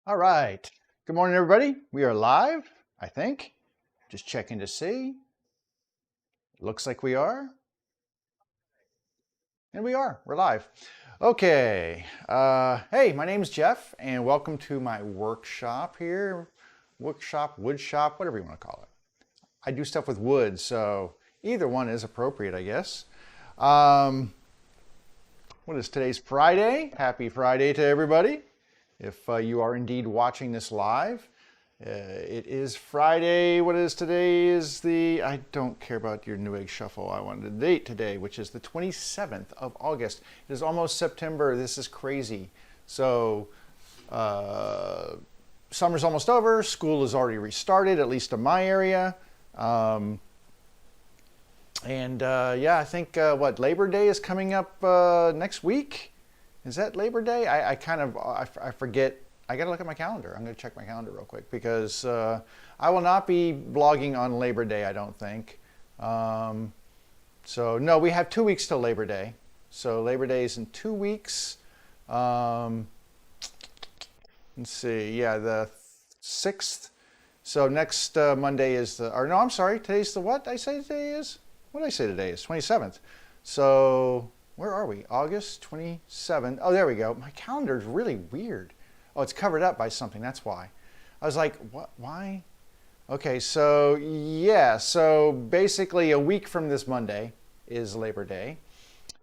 All right. Good morning, everybody. We are live, I think. Just checking to see. Looks like we are. And we are. We're live. Okay. Hey, my name is Jeff, and welcome to my workshop here. Workshop, wood shop, whatever you want to call it. I do stuff with wood, so either one is appropriate, I guess. What is today's Friday? Happy Friday to everybody. If you are indeed watching this live, it is Friday. What is today? I don't care about your Newegg Shuffle. I wanted the date today, which is the 27th of August. It is almost September. This is crazy. So summer's almost over. School is already restarted, at least in my area. Yeah, I think Labor Day is coming up next week. Is that Labor Day? I forget. I got to look at my calendar. I'm going to check my calendar real quick because I will not be blogging on Labor Day, I don't think. So no, we have 2 weeks till Labor Day. So Labor Day is in 2 weeks. Let's see. Yeah, the 6th. So next Monday is I'm sorry. Today's the what I say today is? What did I say today is? 27th. So where are we? August 27th. Oh, there we go. My calendar is really weird. Oh, it's covered up by something. That's why. I was like, what? Why? Okay, so yeah. So basically a week from this Monday is Labor Day.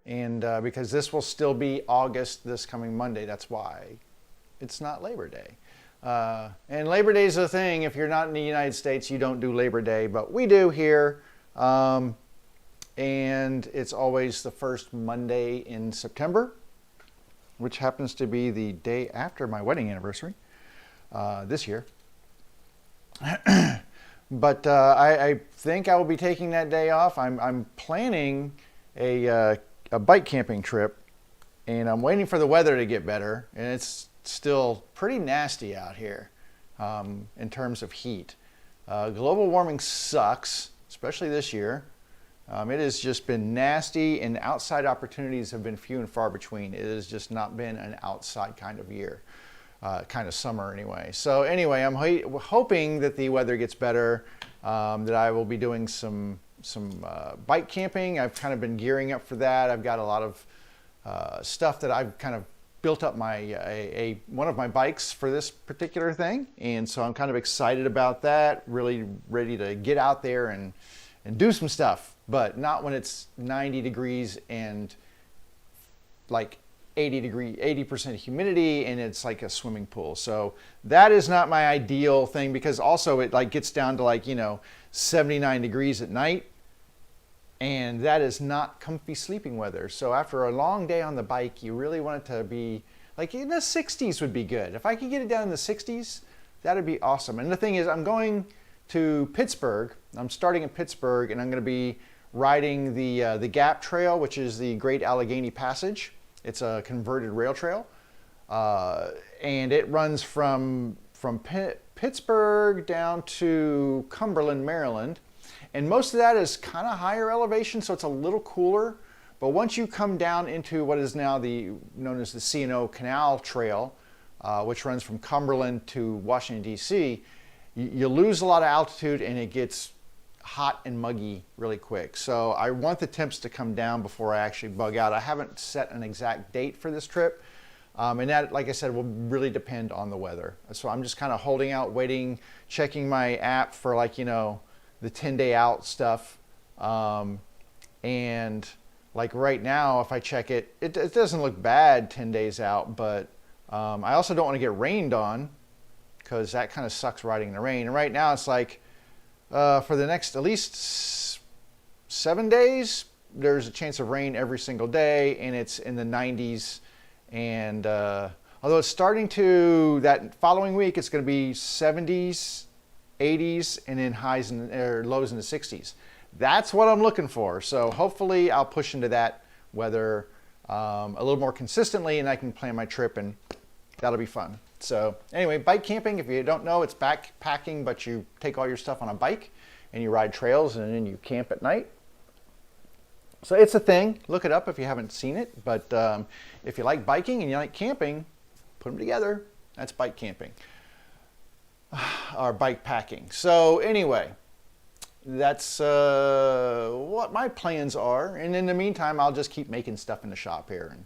And because this will still be August this coming Monday, that's why it's not Labor Day. And Labor Day is a thing. If you're not in the United States, you don't do Labor Day, but we do here. And it's always the first Monday in September, which happens to be the day after my wedding anniversary this year. But I think I will be taking that day off. I'm planning a bike camping trip, and I'm waiting for the weather to get better, and it's still pretty nasty out here in terms of heat. Global warming sucks, especially this year. It has just been nasty, and outside opportunities have been few and far between. It has just not been an outside kind of year, kind of summer anyway. So anyway, I'm hoping that the weather gets better, that I will be doing some bike camping. I've kind of been gearing up for that. I've got a lot of stuff that I've kind of built up one of my bikes for this particular thing, and so I'm kind of excited about that. Really ready to get out there and do some stuff, but not when it's 90 degrees and like 80% humidity and it's like a swimming pool. So that is not my ideal thing, because also it like gets down to 79 degrees at night, and that is not comfy sleeping weather. So after a long day on the bike, you really want it to be like in the 60s would be good. If I could get it down in the 60s, that'd be awesome. And the thing is, I'm going to Pittsburgh. I'm starting in Pittsburgh, and I'm going to be riding the Gap Trail, which is the Great Allegheny Passage. It's a converted rail trail, and it runs from from Pittsburgh down to Cumberland, Maryland. And most of that is kind of higher elevation, so it's a little cooler. But once you come down into what is now known as the C&O Canal Trail, which runs from Cumberland to Washington, D.C., you lose a lot of altitude and it gets hot and muggy really quick. So I want the temps to come down before I actually bug out. I haven't set an exact date for this trip. And that, like I said, will really depend on the weather. So I'm just kind of holding out, waiting, checking my app for the 10-day out stuff. And like right now, if I check it, it doesn't look bad 10 days out, but I also don't want to get rained on because that kind of sucks riding in the rain. And right now it's like for the next at least 7 days, there's a chance of rain every single day, and it's in the 90s. And although it's starting to, that following week, it's going to be 70s, 80s, and then lows in the 60s. That's what I'm looking for. So hopefully I'll push into that weather a little more consistently, and I can plan my trip, and that'll be fun. So anyway, bike camping, if you don't know, it's backpacking, but you take all your stuff on a bike and you ride trails and then you camp at night. So it's a thing. Look it up if you haven't seen it. But if you like biking and you like camping, put them together. That's bike camping or bike packing. So anyway, that's what my plans are. And in the meantime, I'll just keep making stuff in the shop here and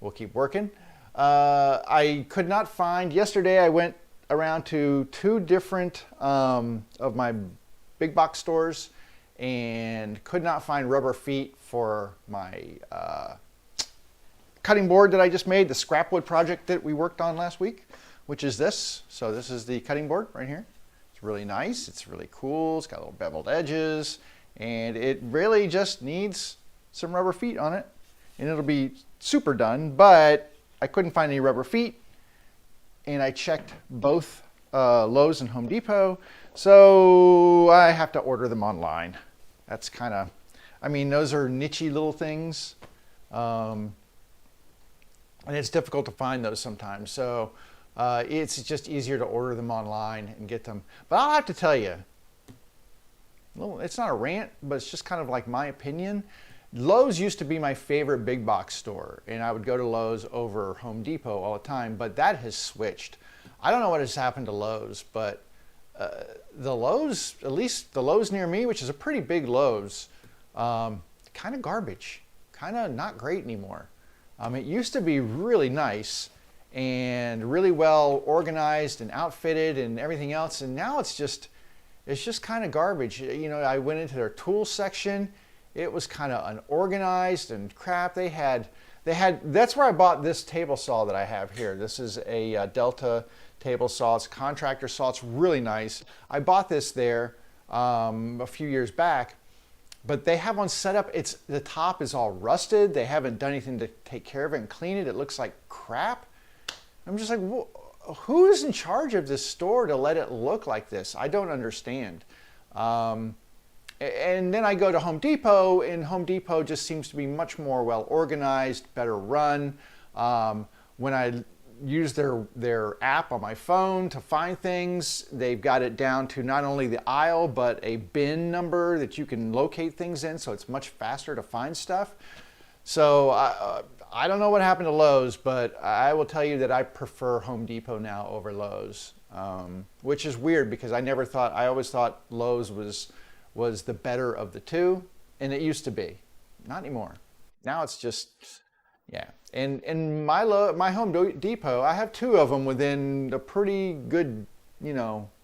we'll keep working. I could not find, yesterday I went around to 2 different of my big box stores and could not find rubber feet for my cutting board that I just made, the scrap wood project that we worked on last week, which is this. So this is the cutting board right here. It's really nice. It's really cool. It's got little beveled edges, and it really just needs some rubber feet on it, and it'll be super done. But I couldn't find any rubber feet, and I checked both Lowe's and Home Depot, so I have to order them online. That's kind of, I mean, those are nichey little things, and it's difficult to find those sometimes. So it's just easier to order them online and get them. But I'll have to tell you, well, it's not a rant, but it's just kind of like my opinion. Lowe's used to be my favorite big box store, and I would go to Lowe's over Home Depot all the time, but that has switched. I don't know what has happened to Lowe's, but the Lowe's, at least the Lowe's near me, which is a pretty big Lowe's, kind of garbage, kind of not great anymore. It used to be really nice and really well organized and outfitted and everything else, and now it's just kind of garbage. You know, I went into their tool section. It was kind of unorganized and crap. They had, that's where I bought this table saw that I have here. This is a Delta table saw. It's a contractor saw. It's really nice. I bought this there a few years back, but they have one set up. The top is all rusted. They haven't done anything to take care of it and clean it. It looks like crap. I'm just like, who is in charge of this store to let it look like this? I don't understand. And then I go to Home Depot, and Home Depot just seems to be much more well organized, better run. When I use their app on my phone to find things, they've got it down to not only the aisle, but a bin number that you can locate things in, so it's much faster to find stuff. So I don't know what happened to Lowe's, but I will tell you that I prefer Home Depot now over Lowe's, which is weird because I always thought Lowe's was the better of the two, and it used to be. Not anymore. Now it's just, yeah. And my Home Depot, I have 2 of them within a pretty good,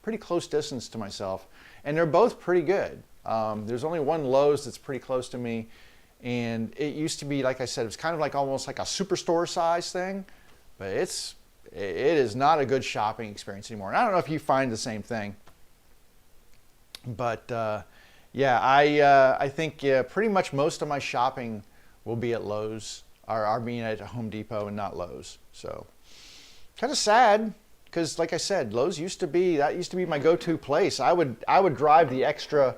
pretty close distance to myself, and they're both pretty good. There's only one Lowe's that's pretty close to me, and it used to be, like I said, it was kind of like almost like a superstore size thing, but it is not a good shopping experience anymore. And I don't know if you find the same thing, but yeah, I think pretty much most of my shopping will be at Lowe's, or I mean at Home Depot and not Lowe's. So kind of sad because, like I said, Lowe's used to be my go-to place. I would drive the extra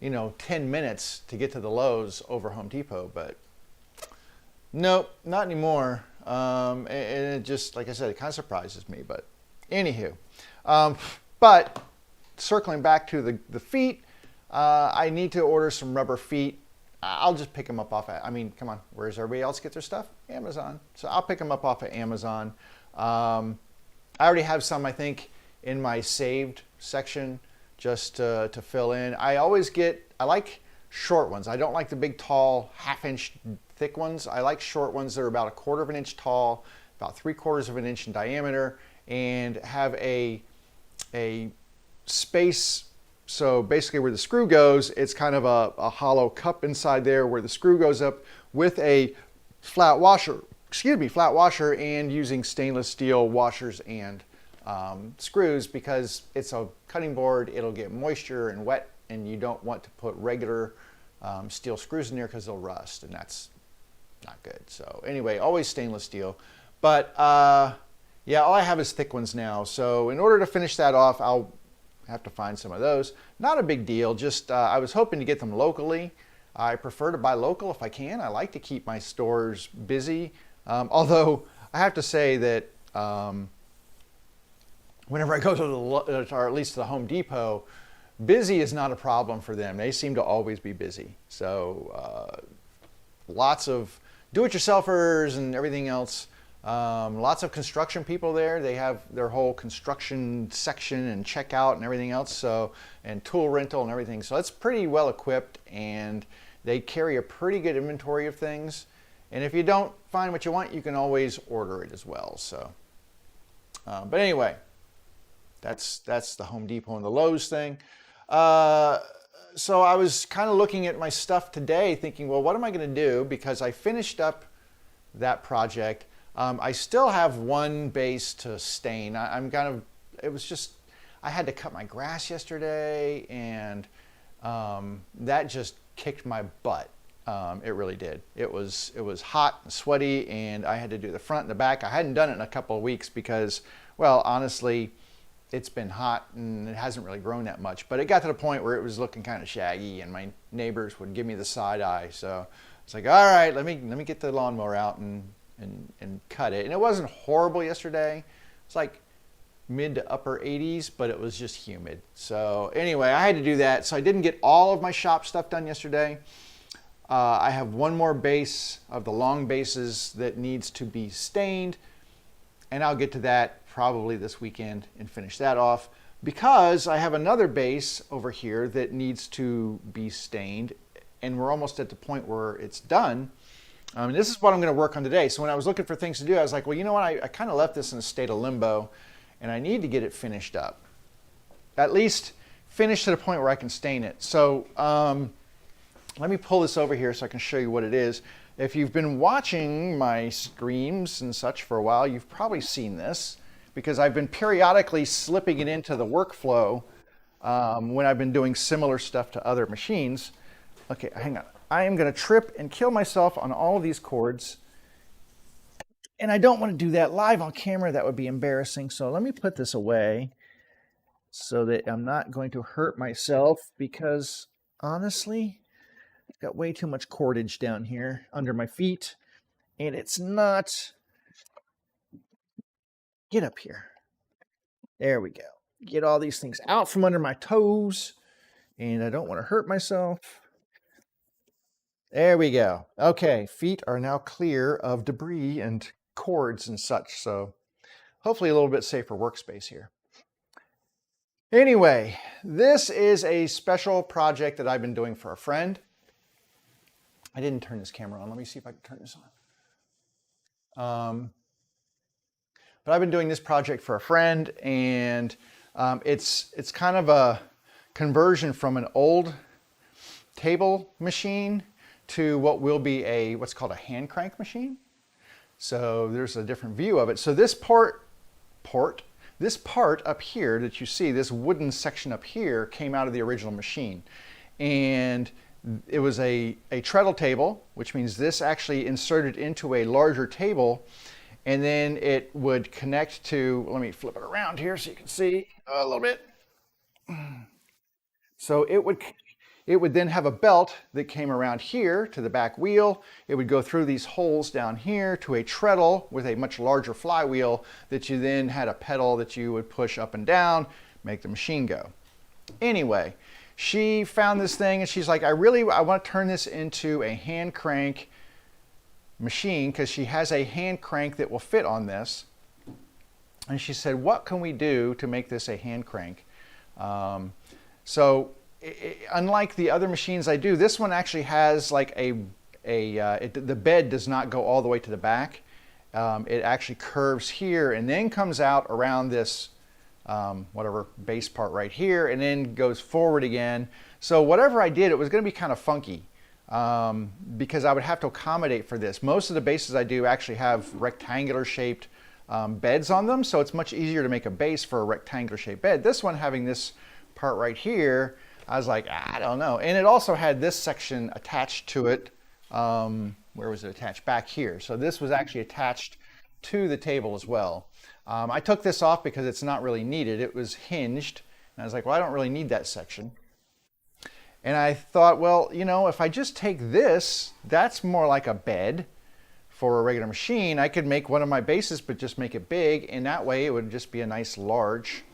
10 minutes to get to the Lowe's over Home Depot, but nope, not anymore. And it just, like I said, it kind of surprises me, but anywho. But circling back to the feet, I need to order some rubber feet. I'll just pick them up off. I mean, come on, where does everybody else get their stuff? Amazon. So I'll pick them up off of Amazon. I already have some, I think, in my saved section just to fill in. I like short ones. I don't like the big, tall, half-inch thick ones. I like short ones that are about 1/4 of an inch tall, about 3/4 of an inch in diameter, and have a space. So basically where the screw goes, it's kind of a hollow cup inside there where the screw goes up with a flat washer, and using stainless steel washers and screws, because it's a cutting board, it'll get moisture and wet, and you don't want to put regular steel screws in there because they'll rust, and that's not good. So anyway, always stainless steel. But yeah, all I have is thick ones now. So in order to finish that off, I'll have to find some of those. Not a big deal, just I was hoping to get them locally. I prefer to buy local if I can. I like to keep my stores busy. Although I have to say that whenever I go to or at least to the Home Depot, busy is not a problem for them. They seem to always be busy. So lots of do-it-yourselfers and everything else. Lots of construction people there. They have their whole construction section and checkout and everything else. So, and tool rental and everything. So it's pretty well equipped, and they carry a pretty good inventory of things. And if you don't find what you want, you can always order it as well. So, but anyway, that's the Home Depot and the Lowe's thing. So I was kind of looking at my stuff today thinking, well, what am I going to do? Because I finished up that project. I still have one base to stain. It was just, I had to cut my grass yesterday, and that just kicked my butt. It really did. It was hot and sweaty, and I had to do the front and the back. I hadn't done it in a couple of weeks because, well, honestly, it's been hot and it hasn't really grown that much. But it got to the point where it was looking kind of shaggy, and my neighbors would give me the side eye. So it's like, all right, let me get the lawnmower out and cut it. And it wasn't horrible yesterday. It's like mid to upper 80s, but it was just humid. So anyway, I had to do that. So I didn't get all of my shop stuff done yesterday. I have one more base of the long bases that needs to be stained, and I'll get to that probably this weekend and finish that off, because I have another base over here that needs to be stained, and we're almost at the point where it's done. And this is what I'm going to work on today. So when I was looking for things to do, I was like, well, you know what? I kind of left this in a state of limbo, and I need to get it finished up. At least finished to the point where I can stain it. So let me pull this over here so I can show you what it is. If you've been watching my streams and such for a while, you've probably seen this, because I've been periodically slipping it into the workflow when I've been doing similar stuff to other machines. Okay, hang on. I am going to trip and kill myself on all of these cords. And I don't want to do that live on camera. That would be embarrassing. So let me put this away so that I'm not going to hurt myself, because honestly, I've got way too much cordage down here under my feet, and it's not... Get up here. There we go. Get all these things out from under my toes, and I don't want to hurt myself. There we go. Okay, feet are now clear of debris and cords and such, so hopefully a little bit safer workspace here. Anyway, this is a special project that I've been doing for a friend. I didn't turn this camera on. Let me see if I can turn this on. But I've been doing this project for a friend, and it's kind of a conversion from an old table machine to what will be what's called a hand crank machine. So there's a different view of it. So this part up here that you see, this wooden section up here, came out of the original machine. And it was a treadle table, which means this actually inserted into a larger table, and then it would connect to, let me flip it around here so you can see a little bit. So it It would then have a belt that came around here to the back wheel. It would go through these holes down here to a treadle with a much larger flywheel that you then had a pedal that you would push up and down, make the machine go. Anyway, she found this thing and she's like, I want to turn this into a hand crank machine because she has a hand crank that will fit on this. And she said, what can we do to make this a hand crank? Unlike the other machines I do, this one actually has like the bed does not go all the way to the back. It actually curves here and then comes out around this whatever base part right here and then goes forward again. So whatever I did, it was going to be kind of funky because I would have to accommodate for this. Most of the bases I do actually have rectangular shaped beds on them, so it's much easier to make a base for a rectangular shaped bed. This one having this part right here, I was like, I don't know. And it also had this section attached to it. Where was it attached? Back here. So this was actually attached to the table as well. I took this off because it's not really needed. It was hinged. And I was like, well, I don't really need that section. And I thought, well, you know, if I just take this, that's more like a bed for a regular machine. I could make one of my bases, but just make it big. And that way it would just be a nice large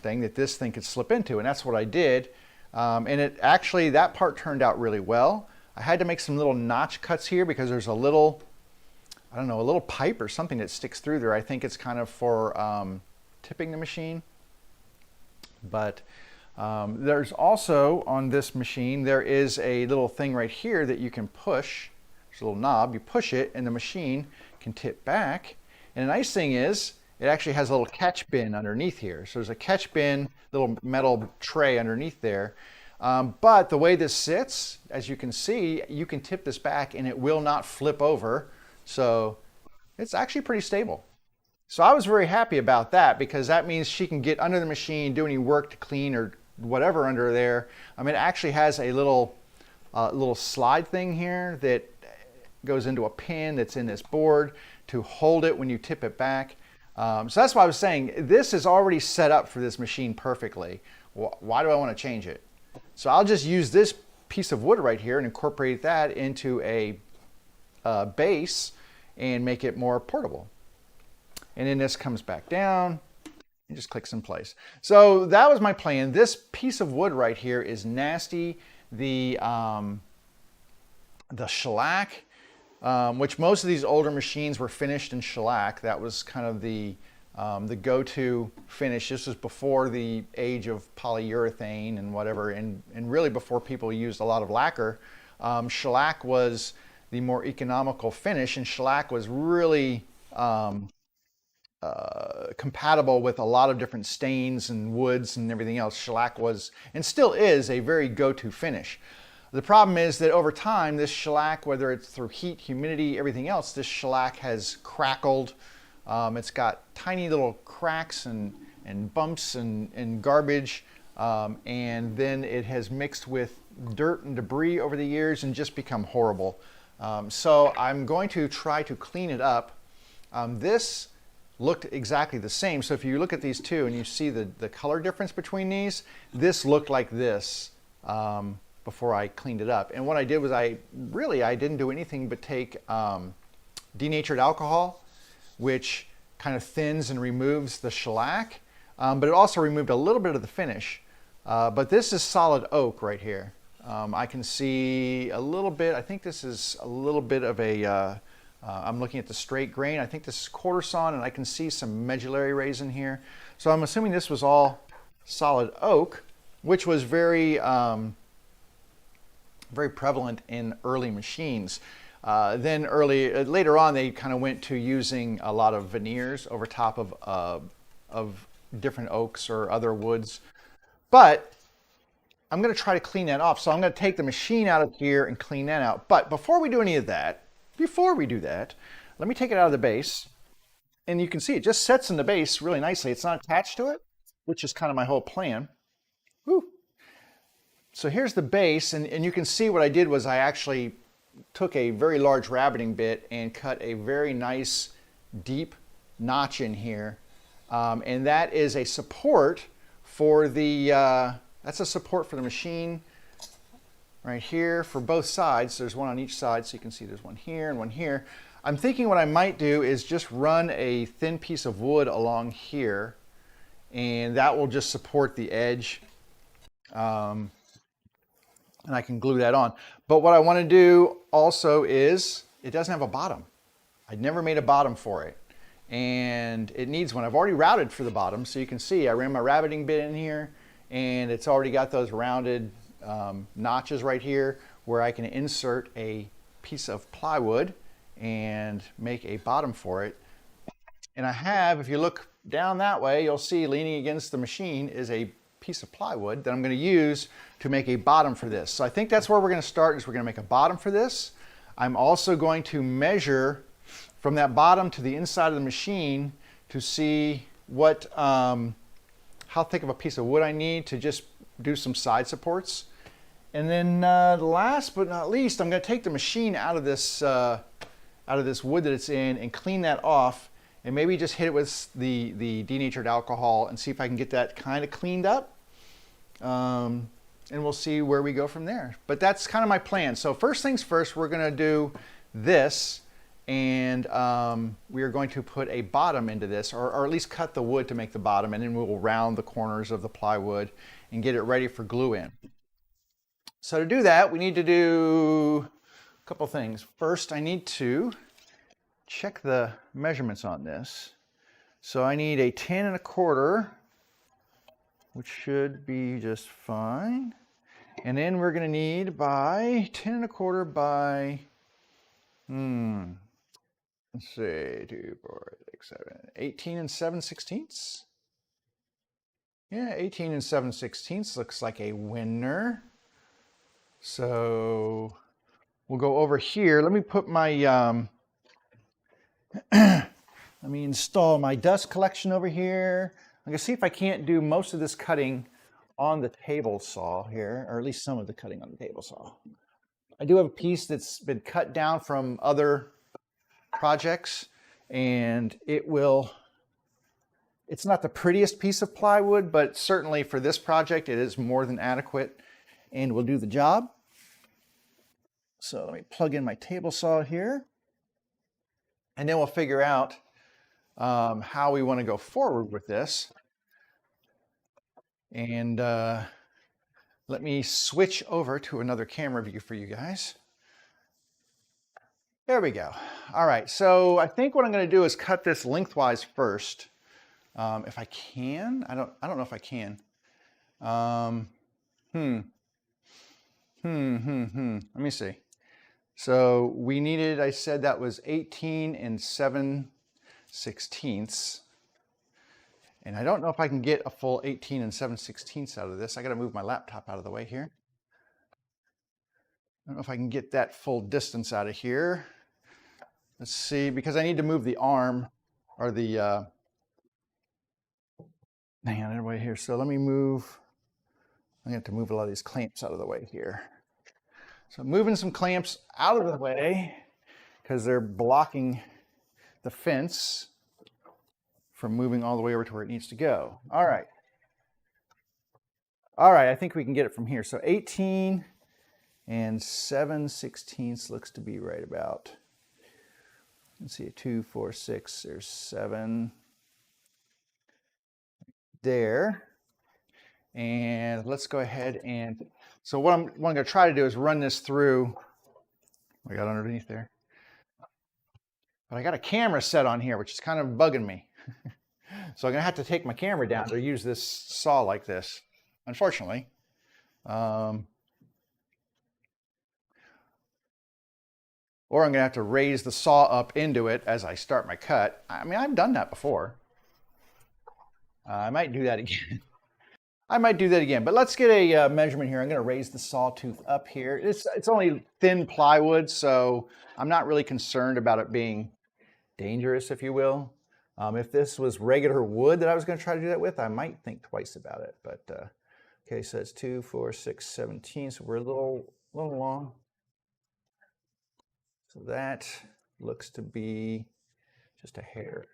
thing that this thing could slip into. And that's what I did. And it actually, that part turned out really well. I had to make some little notch cuts here because there's a little, I don't know, a little pipe or something that sticks through there. I think it's kind of for tipping the machine. But there's also on this machine, there is a little thing right here that you can push. There's a little knob, you push it and the machine can tip back. And the nice thing is, it actually has a little catch bin underneath here. So there's a catch bin, little metal tray underneath there. But the way this sits, as you can see, you can tip this back and it will not flip over. So it's actually pretty stable. So I was very happy about that because that means she can get under the machine, do any work to clean or whatever under there. I mean, it actually has a little slide thing here that goes into a pin that's in this board to hold it when you tip it back. So that's why I was saying this is already set up for this machine perfectly. Why do I want to change it? So I'll just use this piece of wood right here and incorporate that into a base and make it more portable. And then this comes back down and just clicks in place. So that was my plan. This piece of wood right here is nasty. The shellac, which most of these older machines were finished in shellac. That was kind of the go-to finish. This was before the age of polyurethane and whatever, and really before people used a lot of lacquer. Shellac was the more economical finish, and shellac was really compatible with a lot of different stains and woods and everything else. Shellac was, and still is, a very go-to finish. The problem is that over time, this shellac, whether it's through heat, humidity, everything else, this shellac has crackled. It's got tiny little cracks and bumps and garbage, and then it has mixed with dirt and debris over the years and just become horrible. So I'm going to try to clean it up. This looked exactly the same. So if you look at these two and you see the color difference between these, this looked like this before I cleaned it up. And what I did was I didn't do anything but take denatured alcohol, which kind of thins and removes the shellac, but it also removed a little bit of the finish. But this is solid oak right here. I can see a little bit, I think this is a little bit of a, I'm looking at the straight grain. I think this is quarter sawn, and I can see some medullary rays in here. So I'm assuming this was all solid oak, which was very, very prevalent in early machines. Then later on, they kind of went to using a lot of veneers over top of different oaks or other woods. But I'm going to try to clean that off. So I'm going to take the machine out of here and clean that out. But before we do any of that, let me take it out of the base. And you can see it just sets in the base really nicely. It's not attached to it, which is kind of my whole plan. Woo. So here's the base, and you can see what I did was I actually took a very large rabbiting bit and cut a very nice deep notch in here. And that is a support for the, that's a support for the machine right here for both sides. There's one on each side, so you can see there's one here and one here. I'm thinking what I might do is just run a thin piece of wood along here, and that will just support the edge. And I can glue that on. But what I want to do also is, it doesn't have a bottom. I'd never made a bottom for it, and it needs one. I've already routed for the bottom, so you can see I ran my rabbiting bit in here, and it's already got those rounded notches right here where I can insert a piece of plywood and make a bottom for it. And I have, if you look down that way, you'll see leaning against the machine is a piece of plywood that I'm going to use to make a bottom for this. So I think that's where we're going to start, is we're going to make a bottom for this. I'm also going to measure from that bottom to the inside of the machine to see what, how thick of a piece of wood I need to just do some side supports. And then last but not least, I'm going to take the machine out of this wood that it's in and clean that off, and maybe just hit it with the denatured alcohol and see if I can get that kind of cleaned up. And we'll see where we go from there. But that's kind of my plan. So first things first, we're going to do this, and we are going to put a bottom into this, or at least cut the wood to make the bottom, and then we will round the corners of the plywood and get it ready for glue in. So to do that, we need to do a couple things. First, I need to check the measurements on this. So I need a 10 1/4, which should be just fine. And then we're going to need by 10 1/4 by, let's see, 2, 4, 6, 7, 18 7/16. Yeah, 18 7/16 looks like a winner. So we'll go over here. Let me put my, let me install my dust collection over here. I'm gonna see if I can't do most of this cutting on the table saw here, or at least some of the cutting on the table saw. I do have a piece that's been cut down from other projects, and it's not the prettiest piece of plywood, but certainly for this project, it is more than adequate and will do the job. So let me plug in my table saw here, and then we'll figure out how we want to go forward with this. And let me switch over to another camera view for you guys. There we go. All right, so I think what I'm going to do is cut this lengthwise first. If I can, I don't know if I can. Let me see. So we needed, I said that was 18 7/16. And I don't know if I can get a full 18 7/16 out of this. I got to move my laptop out of the way here. I don't know if I can get that full distance out of here. Let's see, because I need to move the arm, or the, hang on, everybody here. So let me move, I'm going to have to move a lot of these clamps out of the way here. So I'm moving some clamps out of the way because they're blocking the fence from moving all the way over to where it needs to go. All right. All right, I think we can get it from here. So 18 7/16 looks to be right about, let's see, 2, 4, 6, there's 7 there. And let's go ahead and, so what I'm going to try to do is run this through, I got underneath there. But I got a camera set on here, which is kind of bugging me. So I'm going to have to take my camera down to use this saw like this, unfortunately. Or I'm going to have to raise the saw up into it as I start my cut. I mean, I've done that before. I might do that again. I might do that again, but let's get a measurement here. I'm going to raise the sawtooth up here. It's only thin plywood, so I'm not really concerned about it being dangerous, if you will. If this was regular wood that I was going to try to do that with, I might think twice about it. But okay, so it's 2, 4, 6, 17. So we're a little long. So that looks to be just a hair.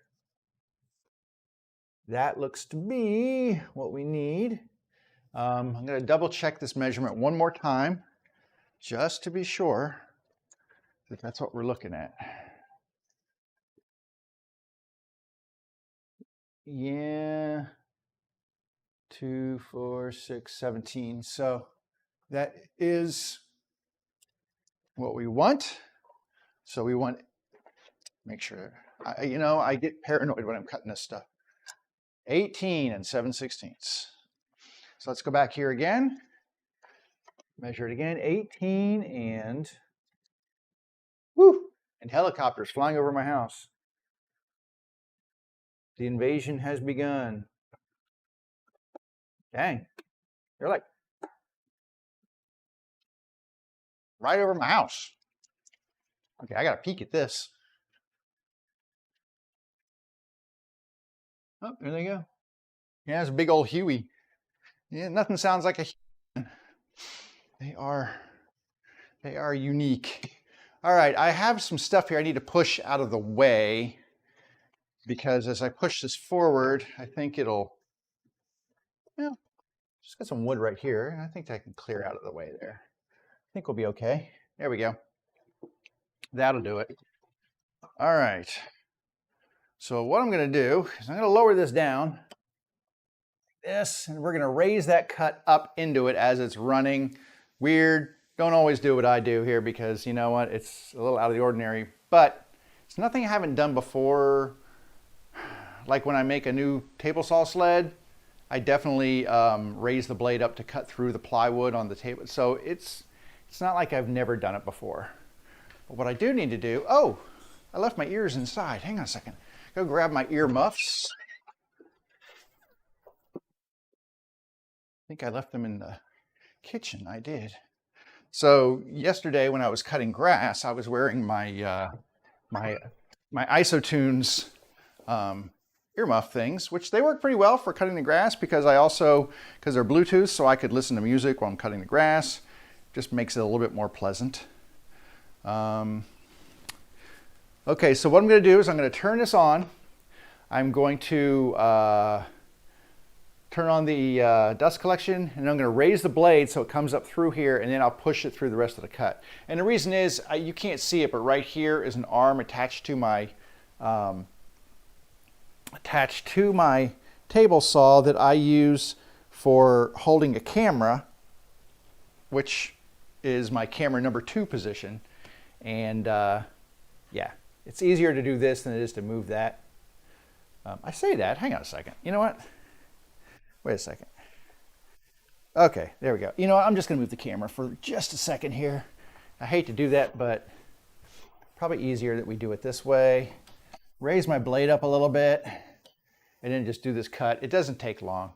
That looks to be what we need. I'm going to double check this measurement one more time just to be sure that that's what we're looking at. Yeah, 2, 4, 6, 17. So that is what we want. So we want, make sure, I get paranoid when I'm cutting this stuff. 18 and 7/16. So let's go back here again. Measure it again, 18 and, whoo, and helicopters flying over my house. The invasion has begun. Dang, they're like right over my house. Okay, I gotta peek at this. Oh, there they go. Yeah, it's a big old Huey. Yeah, nothing sounds like a human. They are unique. All right, I have some stuff here I need to push out of the way because as I push this forward, I think it'll, well, just got some wood right here, and I think that can clear out of the way there. I think we'll be okay. There we go. That'll do it. All right. So what I'm going to do is I'm going to lower this down, like this, and we're going to raise that cut up into it as it's running. Weird. Don't always do what I do here because you know what? It's a little out of the ordinary, but it's nothing I haven't done before. Like when I make a new table saw sled, I definitely raise the blade up to cut through the plywood on the table. So it's not like I've never done it before. But what I do need to do, oh, I left my ears inside. Hang on a second. Go grab my ear muffs. I think I left them in the kitchen. I did. So yesterday when I was cutting grass, I was wearing my my IsoTunes earmuff things, which they work pretty well for cutting the grass because they're Bluetooth, so I could listen to music while I'm cutting the grass. Just makes it a little bit more pleasant. Okay, so what I'm going to do is I'm going to turn this on. I'm going to turn on the dust collection, and I'm going to raise the blade so it comes up through here, and then I'll push it through the rest of the cut. And the reason is, you can't see it, but right here is an arm attached to my table saw that I use for holding a camera, which is my camera number 2 position. And yeah, it's easier to do this than it is to move that. I say that, hang on a second. You know what? Wait a second. Okay, there we go. You know what? I'm just gonna move the camera for just a second here. I hate to do that, but probably easier that we do it this way. Raise my blade up a little bit and then just do this cut. It doesn't take long.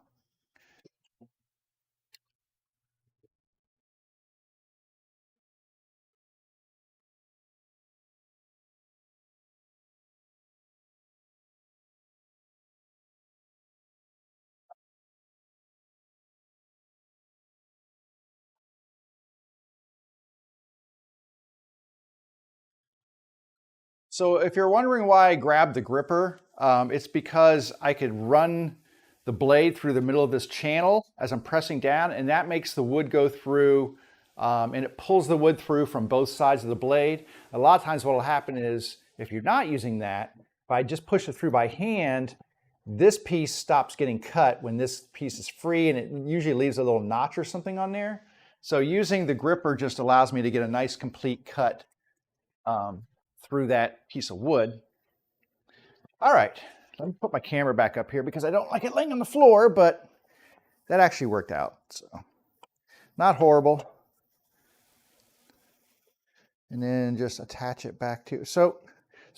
So if you're wondering why I grabbed the gripper, it's because I could run the blade through the middle of this channel as I'm pressing down, and that makes the wood go through, and it pulls the wood through from both sides of the blade. A lot of times what will happen is, if you're not using that, if I just push it through by hand, this piece stops getting cut when this piece is free, and it usually leaves a little notch or something on there. So using the gripper just allows me to get a nice complete cut through that piece of wood. All right, let me put my camera back up here because I don't like it laying on the floor, but that actually worked out, so not horrible. And then just attach it back to, so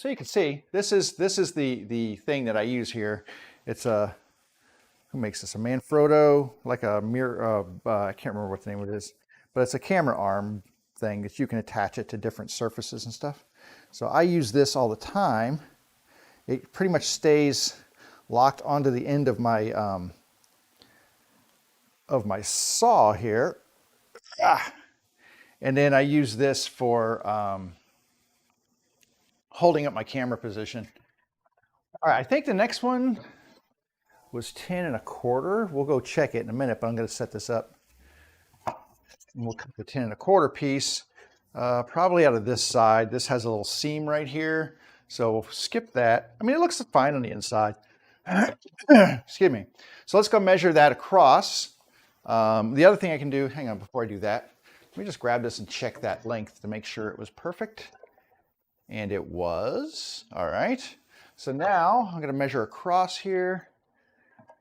you can see, this is the thing that I use here. It's a, who makes this? A Manfrotto, like a mirror, I can't remember what the name of it is, but it's a camera arm thing that you can attach it to different surfaces and stuff. So I use this all the time. It pretty much stays locked onto the end of my saw here. And then I use this for holding up my camera position. All right, I think the next one was 10 1/4. We'll go check it in a minute, but I'm going to set this up. And we'll cut the 10 1/4 piece, probably out of this side. This has a little seam right here, so we'll skip that. I mean, it looks fine on the inside. Excuse me. So let's go measure that across. The other thing I can do, hang on, before I do that, let me just grab this and check that length to make sure it was perfect. And it was. All right. So now I'm going to measure across here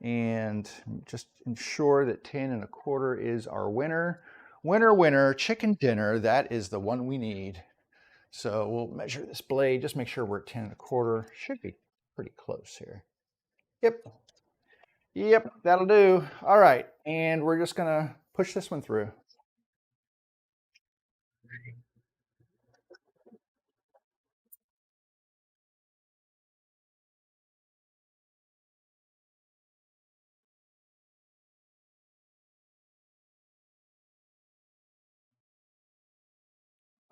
and just ensure that 10 1/4 is our winner. Winner, winner, chicken dinner. That is the one we need. So we'll measure this blade, just make sure we're at 10 1/4. Should be pretty close here. Yep. Yep, that'll do. All right. And we're just going to push this one through.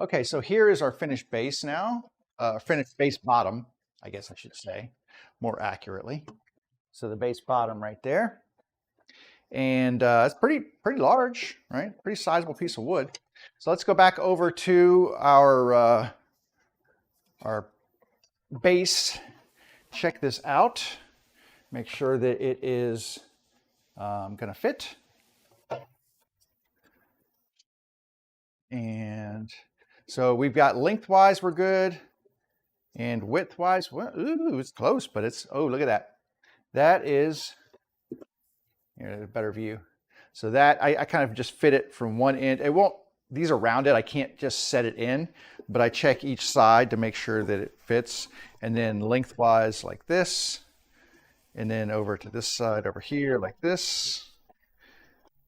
Okay, so here is our finished base now. Finished base bottom, I guess I should say, more accurately. So the base bottom right there. And it's pretty large, right? Pretty sizable piece of wood. So let's go back over to our base, check this out, make sure that it is going to fit. And so we've got lengthwise, we're good. And widthwise, well, ooh, it's close, but it's, oh, look at that. That is, here's a better view. So that, I kind of just fit it from one end. It won't, these are rounded, I can't just set it in, but I check each side to make sure that it fits. And then lengthwise like this, and then over to this side over here like this.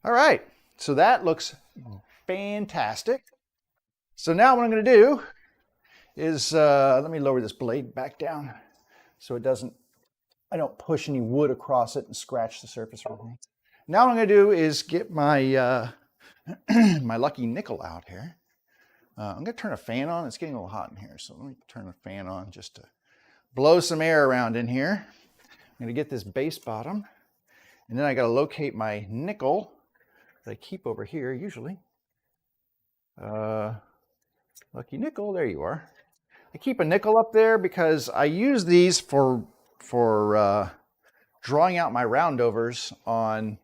All right, so that looks fantastic. So now what I'm going to do is, let me lower this blade back down so it doesn't, I don't push any wood across it and scratch the surface with me. Now what I'm going to do is get my, my lucky nickel out here. I'm going to turn a fan on. It's getting a little hot in here, so let me turn the fan on just to blow some air around in here. I'm going to get this base bottom, and then I got to locate my nickel that I keep over here usually. Lucky nickel, there you are. I keep a nickel up there because I use these for drawing out my roundovers on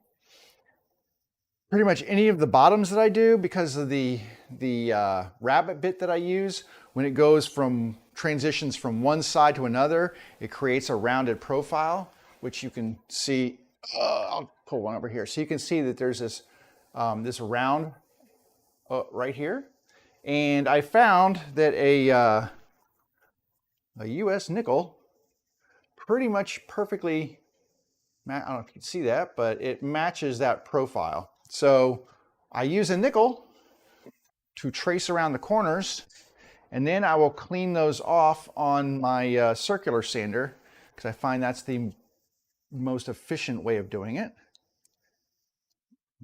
pretty much any of the bottoms that I do, because of the rabbit bit that I use. When it goes from transitions from one side to another, it creates a rounded profile, which you can see. I'll pull one over here, so you can see that there's this this round right here. And I found that a US nickel pretty much perfectly, I don't know if you can see that, but it matches that profile. So I use a nickel to trace around the corners, and then I will clean those off on my circular sander, because I find that's the most efficient way of doing it.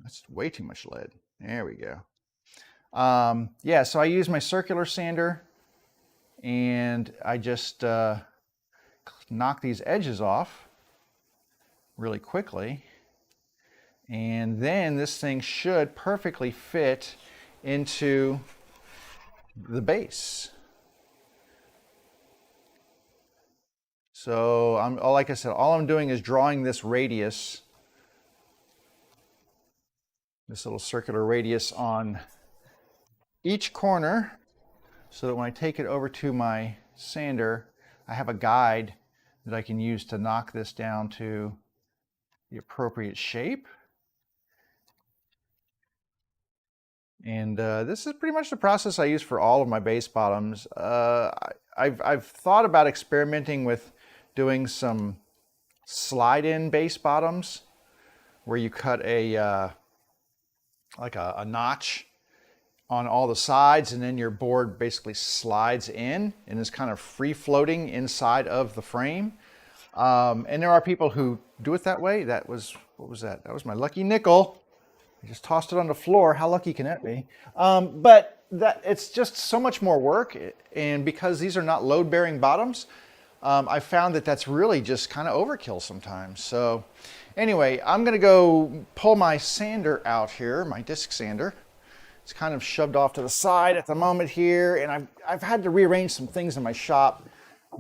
That's way too much lead. There we go. Yeah, so I use my circular sander, and I just knock these edges off really quickly, and then this thing should perfectly fit into the base. So like I said, all I'm doing is drawing this radius, this little circular radius on each corner, so that when I take it over to my sander, I have a guide that I can use to knock this down to the appropriate shape. And this is pretty much the process I use for all of my base bottoms. I've thought about experimenting with doing some slide-in base bottoms, where you cut a like a notch on all the sides, and then your board basically slides in and is kind of free floating inside of the frame. And there are people who do it that way. That was, what was that? That was my lucky nickel. I just tossed it on the floor. How lucky can that be? But it's just so much more work. And because these are not load-bearing bottoms, I found that that's really just kind of overkill sometimes. So anyway, I'm going to go pull my sander out here, my disc sander, It's kind of shoved off to the side at the moment here, and I've had to rearrange some things in my shop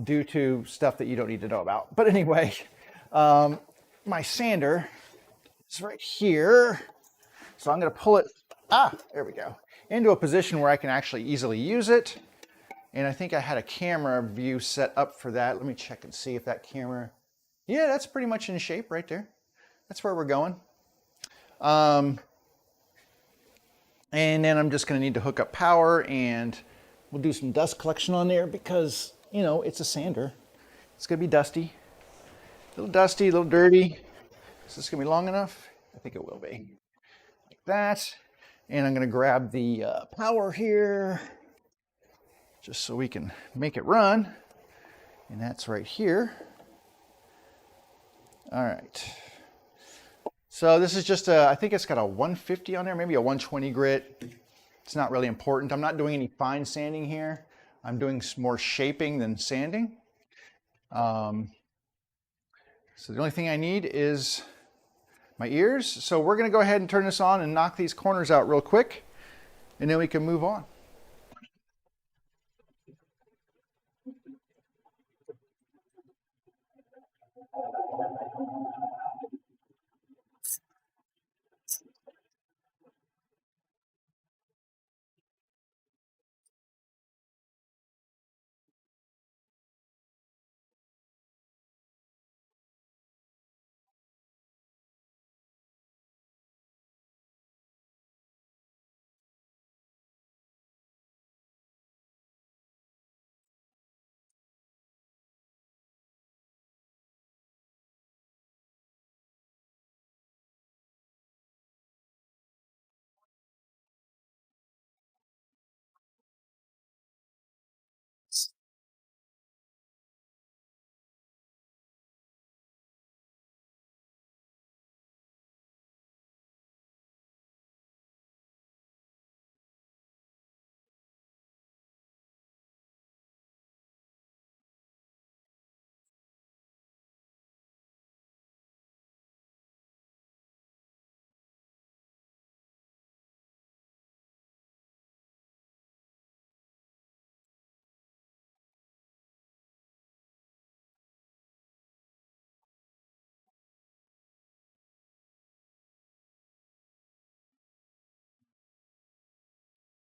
due to stuff that you don't need to know about. But anyway, my sander is right here. So I'm going to pull it, there we go, into a position where I can actually easily use it. And I think I had a camera view set up for that. Let me check and see if that camera, yeah, that's pretty much in shape right there. That's where we're going. And then I'm just going to need to hook up power, and we'll do some dust collection on there because, you know, it's a sander. It's going to be dusty. A little dirty. Is this going to be long enough? I think it will be. Like that. And I'm going to grab the power here just so we can make it run. And that's right here. All right. So this is just I think it's got a 150 on there, maybe a 120 grit. It's not really important. I'm not doing any fine sanding here. I'm doing more shaping than sanding. So the only thing I need is my ears. So we're going to go ahead and turn this on and knock these corners out real quick, and then we can move on.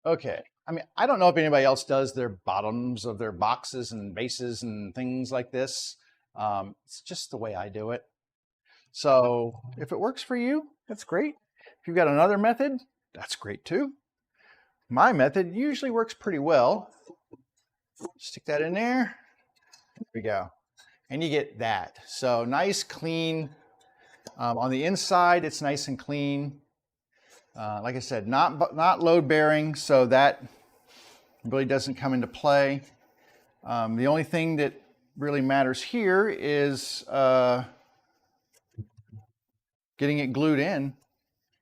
Okay. I mean, I don't know if anybody else does their bottoms of their boxes and bases and things like this. It's just the way I do it. So if it works for you, that's great. If you've got another method, that's great too. My method usually works pretty well. Stick that in there. There we go. And you get that. So nice, clean. On the inside, it's nice and clean. Like I said, not load bearing, so that really doesn't come into play. The only thing that really matters here is getting it glued in,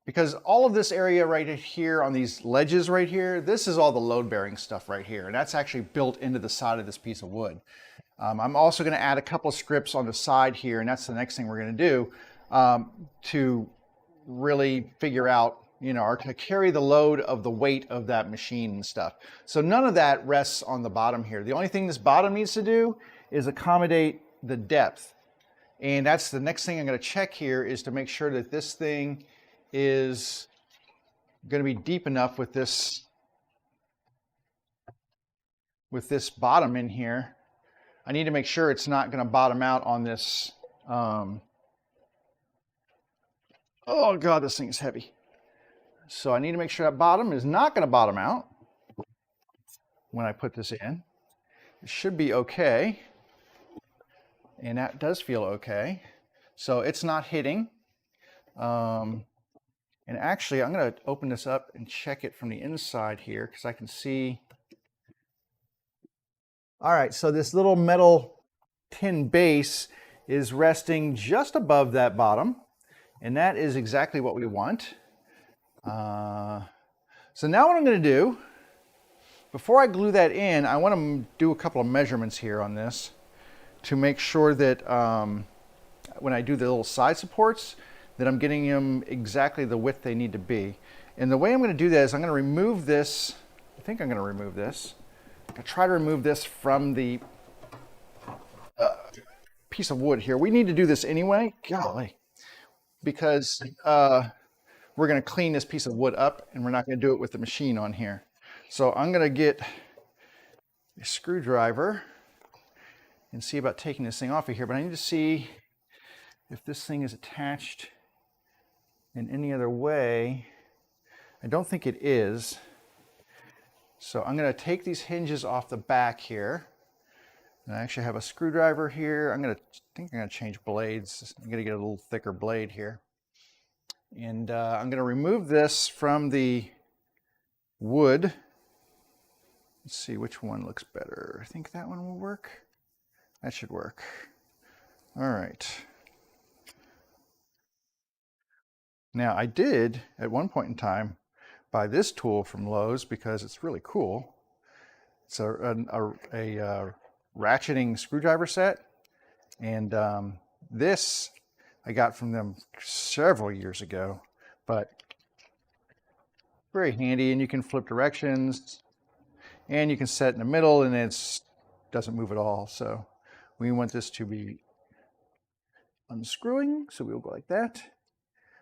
because all of this area right here on these ledges right here, this is all the load bearing stuff right here, and that's actually built into the side of this piece of wood. I'm also going to add a couple of strips on the side here, and that's the next thing we're going to do to really figure out, you know, or to carry the load of the weight of that machine and stuff. So none of that rests on the bottom here. The only thing this bottom needs to do is accommodate the depth. And that's the next thing I'm going to check here, is to make sure that this thing is going to be deep enough with this bottom in here. I need to make sure it's not going to bottom out on this. Oh God, this thing is heavy. So I need to make sure that bottom is not going to bottom out when I put this in. It should be okay. And that does feel okay. So it's not hitting. And actually, I'm going to open this up and check it from the inside here, because I can see. All right, so this little metal tin base is resting just above that bottom. And that is exactly what we want. So now what I'm going to do, before I glue that in, I want to do a couple of measurements here on this to make sure that when I do the little side supports, that I'm getting them exactly the width they need to be. And the way I'm going to do that is I'm going to remove this. I think I'm going to remove this. I'm going to try to remove this from the piece of wood here. We need to do this anyway. Golly. Because we're going to clean this piece of wood up, and we're not going to do it with the machine on here. So I'm going to get a screwdriver and see about taking this thing off of here, but I need to see if this thing is attached in any other way. I don't think it is. So I'm going to take these hinges off the back here. And I actually have a screwdriver here. I think I'm going to change blades. I'm going to get a little thicker blade here. And I'm going to remove this from the wood. Let's see which one looks better. I think that one will work. That should work. All right. Now I did at one point in time buy this tool from Lowe's because it's really cool. It's a ratcheting screwdriver set, and this I got from them several years ago, but very handy, and you can flip directions, and you can set in the middle, and it doesn't move at all. So we want this to be unscrewing, so we'll go like that.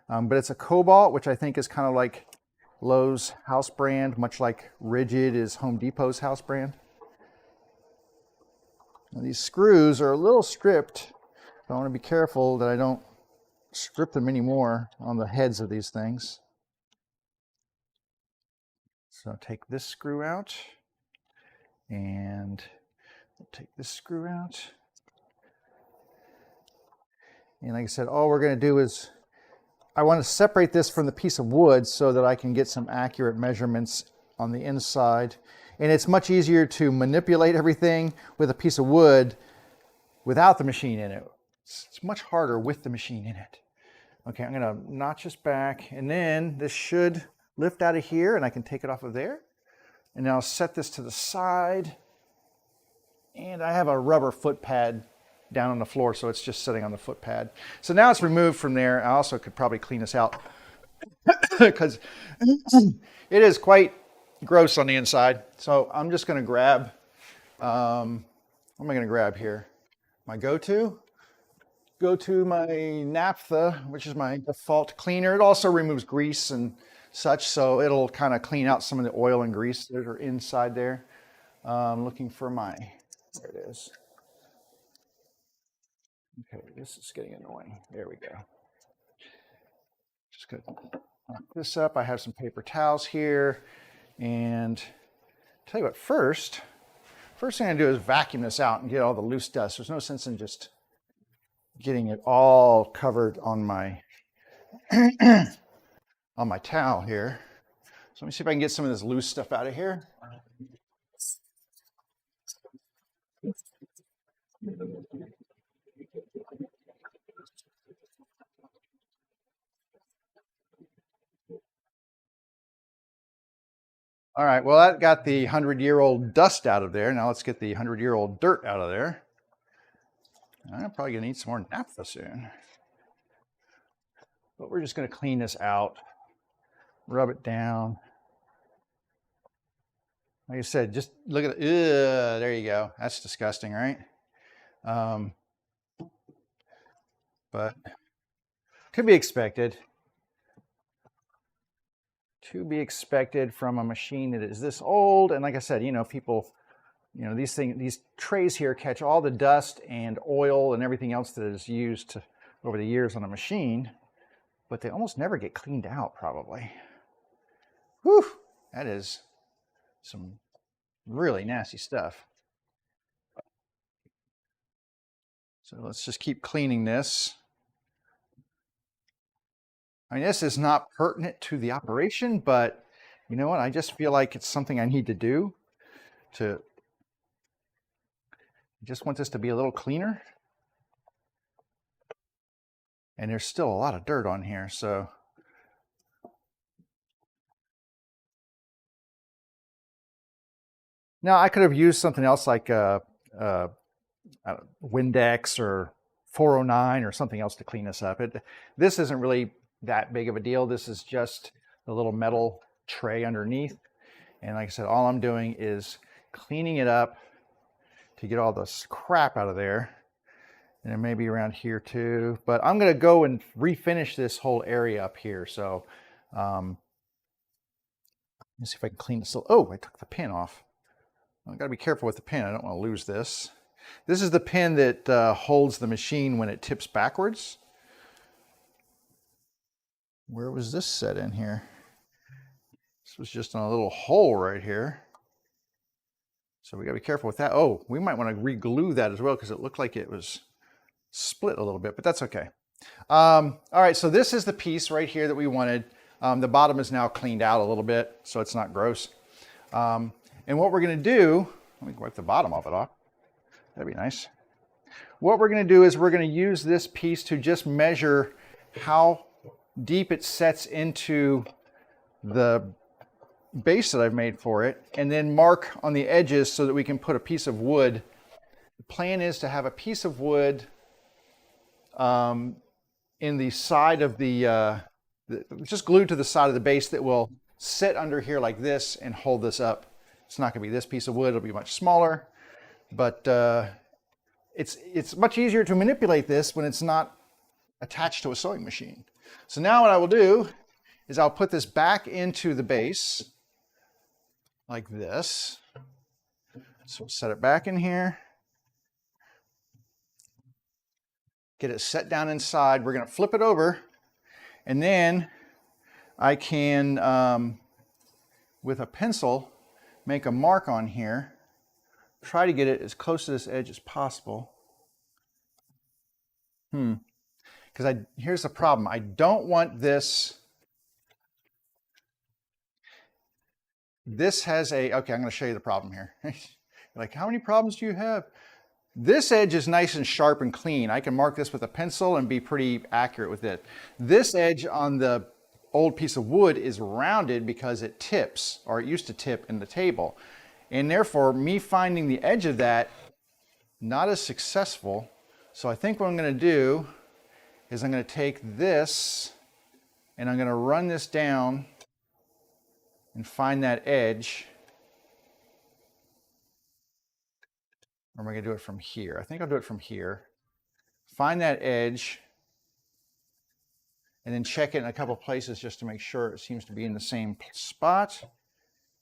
But it's a Cobalt, which I think is kind of like Lowe's house brand, much like Rigid is Home Depot's house brand. Now, these screws are a little stripped. I want to be careful that I don't strip them anymore on the heads of these things. So take this screw out, and take this screw out. And like I said, all we're going to do is, I want to separate this from the piece of wood so that I can get some accurate measurements on the inside. And it's much easier to manipulate everything with a piece of wood without the machine in it. It's much harder with the machine in it. Okay, I'm going to notch this back, and then this should lift out of here, and I can take it off of there. And I'll set this to the side. And I have a rubber foot pad down on the floor, so it's just sitting on the foot pad. So now it's removed from there. I also could probably clean this out because it is quite gross on the inside. So I'm just going to grab, what am I going to grab here? My go-to my naphtha, which is my default cleaner. It also removes grease and such, so it'll kind of clean out some of the oil and grease that are inside there. Looking for my, there it is. Okay, this is getting annoying. There we go. Just gonna knock this up. I have some paper towels here, and tell you what, first thing I'm gonna do is vacuum this out and get all the loose dust. There's no sense in just getting it all covered on my on my towel here. So let me see if I can get some of this loose stuff out of here. All right, well, that got the 100-year-old dust out of there. Now let's get the 100-year-old dirt out of there. I'm probably gonna need some more naphtha soon. But we're just gonna clean this out, rub it down. Like I said, just look at it. There you go. That's disgusting, right? But could be expected. To be expected from a machine that is this old. And like I said, people, these trays here catch all the dust and oil and everything else that is used over the years on a machine, but they almost never get cleaned out, probably. Whew, that is some really nasty stuff. So let's just keep cleaning this. I mean, this is not pertinent to the operation, but you know what? I just feel like it's something I need to do I just want this to be a little cleaner. And there's still a lot of dirt on here, so. Now, I could have used something else like Windex or 409 or something else to clean this up. This isn't really that big of a deal. This is just the little metal tray underneath. And like I said, all I'm doing is cleaning it up to get all this crap out of there. And then maybe around here too. But I'm going to go and refinish this whole area up here. So let's see if I can clean this. Oh, I took the pin off. I've got to be careful with the pin. I don't want to lose this. This is the pin that holds the machine when it tips backwards. Where was this set in here? This was just in a little hole right here. So we got to be careful with that. Oh, we might want to re-glue that as well because it looked like it was split a little bit, but that's okay. All right, so this is the piece right here that we wanted. The bottom is now cleaned out a little bit, so it's not gross. And what we're going to do, let me wipe the bottom of it off. That'd be nice. What we're going to do is we're going to use this piece to just measure how deep it sets into the base that I've made for it, and then mark on the edges so that we can put a piece of wood. The plan is to have a piece of wood in the side of just glued to the side of the base that will sit under here like this and hold this up. It's not going to be this piece of wood, it'll be much smaller, but it's much easier to manipulate this when it's not attached to a sewing machine. So now what I will do is I'll put this back into the base like this. So we'll set it back in here. Get it set down inside. We're going to flip it over, and then I can, with a pencil, make a mark on here. Try to get it as close to this edge as possible. Because here's the problem. I don't want this. This has okay, I'm going to show you the problem here. Like, how many problems do you have? This edge is nice and sharp and clean. I can mark this with a pencil and be pretty accurate with it. This edge on the old piece of wood is rounded because it tips, or it used to tip in the table. And therefore, me finding the edge of that, not as successful. So I think what I'm going to do is I'm going to take this and I'm going to run this down and find that edge. Or am I going to do it from here? I think I'll do it from here. Find that edge and then check it in a couple places just to make sure it seems to be in the same spot.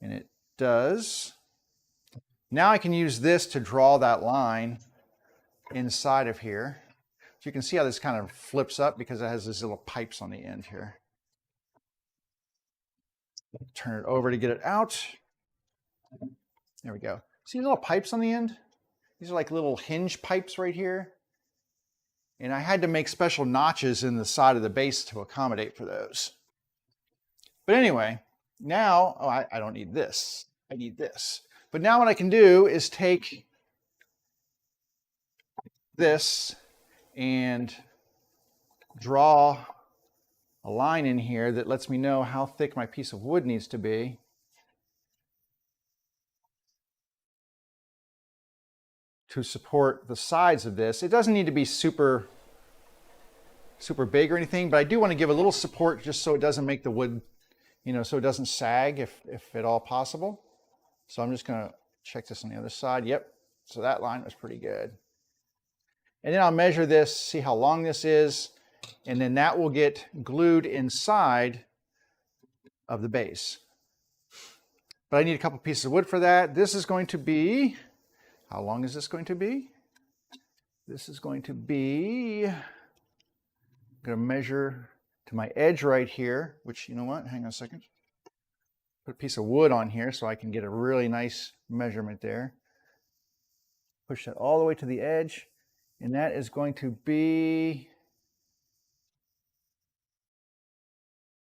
And it does. Now I can use this to draw that line inside of here. So you can see how this kind of flips up because it has these little pipes on the end here. Turn it over to get it out. There we go. See the little pipes on the end? These are like little hinge pipes right here. And I had to make special notches in the side of the base to accommodate for those. But anyway, now, oh, I don't need this. I need this. But now what I can do is take this and draw a line in here that lets me know how thick my piece of wood needs to be. To support the sides of this. It doesn't need to be super big or anything, but I do want to give a little support just so it doesn't make the wood, so it doesn't sag if at all possible. So I'm just going to check this on the other side. Yep. So that line was pretty good. And then I'll measure this, see how long this is, and then that will get glued inside of the base. But I need a couple pieces of wood for that. This is going to be, how long is this going to be? This is going to be, I'm going to measure to my edge right here, which, you know what, hang on a second. Put a piece of wood on here so I can get a really nice measurement there. Push that all the way to the edge, and that is going to be,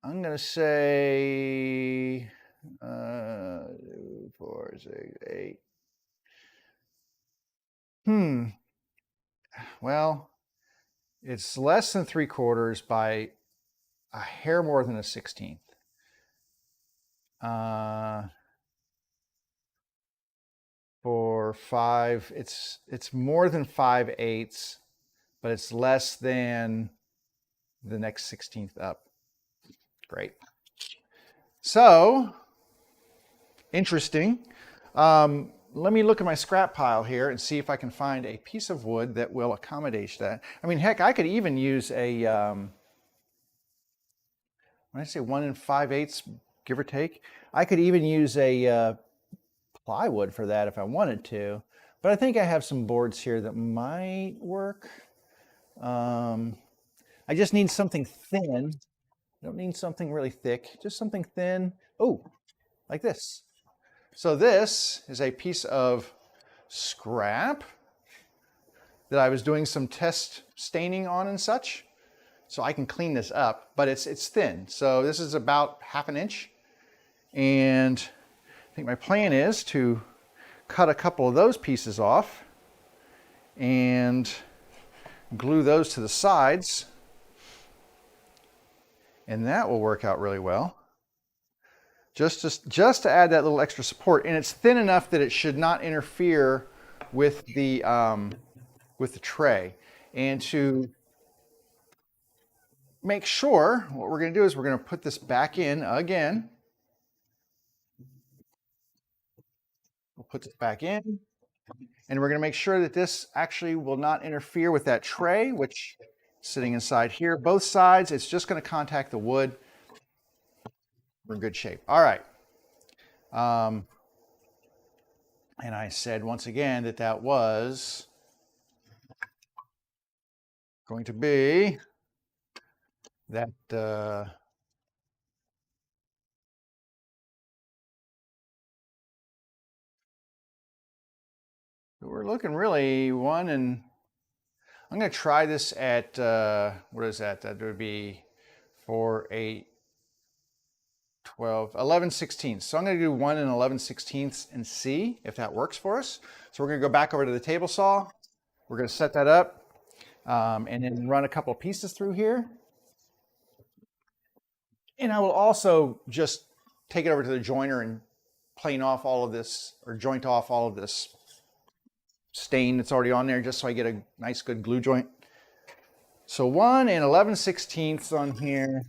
I'm going to say 4, 6, 8. Well, it's less than 3/4 by a hair more than a 1/16. For 5, it's more than 5/8, but it's less than the next 16th up. Great. So, interesting. Let me look at my scrap pile here and see if I can find a piece of wood that will accommodate that. I mean, heck, I could even use a, when I say 1 5/8, give or take, I could even use a plywood for that if I wanted to. But I think I have some boards here that might work. I just need something thin. I don't need something really thick, just something thin. Oh, like this. So this is a piece of scrap that I was doing some test staining on and such. So I can clean this up, but it's thin. So this is about 1/2 inch. And I think my plan is to cut a couple of those pieces off and glue those to the sides. And that will work out really well. Just to add that little extra support. And it's thin enough that it should not interfere with the tray. And to make sure, what we're going to do is we're going to put this back in again. We'll put this back in. And we're going to make sure that this actually will not interfere with that tray, which is sitting inside here. Both sides, it's just going to contact the wood. We're in good shape. All right. And I said once again that that was going to be that we're looking really one, and I'm going to try this at what is that? That would be 4, 8, 12, 11/16. So I'm going to do 1 11/16 and see if that works for us. So we're going to go back over to the table saw. We're going to set that up and then run a couple of pieces through here. And I will also just take it over to the joiner and plane off all of this, or joint off all of this stain that's already on there, just so I get a nice good glue joint. So 1 11/16 on here.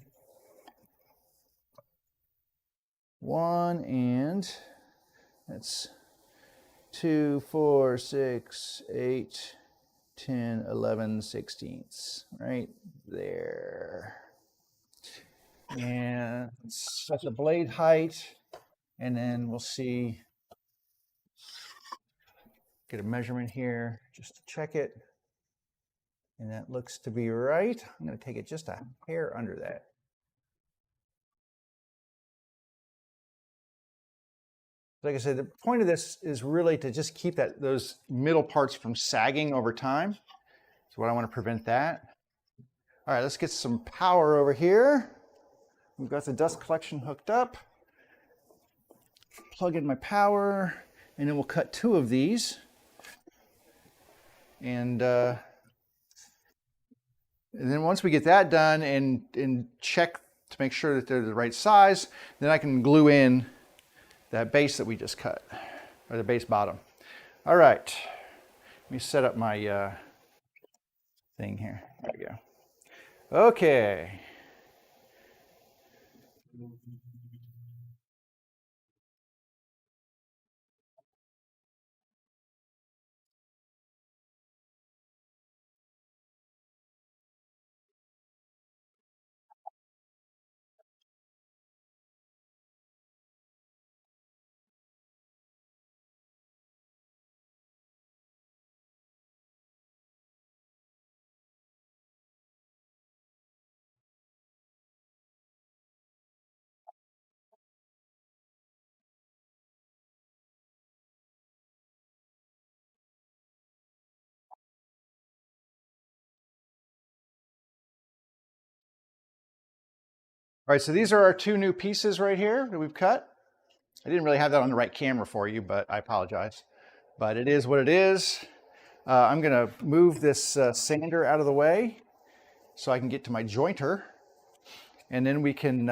1 and that's 2, 4, 6, 8, 10, 11/16 right there. And set the blade height, and then we'll see, get a measurement here just to check it. And that looks to be right. I'm going to take it just a hair under that. Like I said, the point of this is really to just keep those middle parts from sagging over time. So what I want to prevent that. All right, let's get some power over here. We've got the dust collection hooked up. Plug in my power, and then we'll cut 2 of these. And then once we get that done and check to make sure that they're the right size, then I can glue in that base that we just cut, or the base bottom. All right, let me set up my thing here. There we go. Okay. All right, so these are our 2 new pieces right here that we've cut. I didn't really have that on the right camera for you, but I apologize. But it is what it is. I'm going to move this sander out of the way so I can get to my jointer, and then we can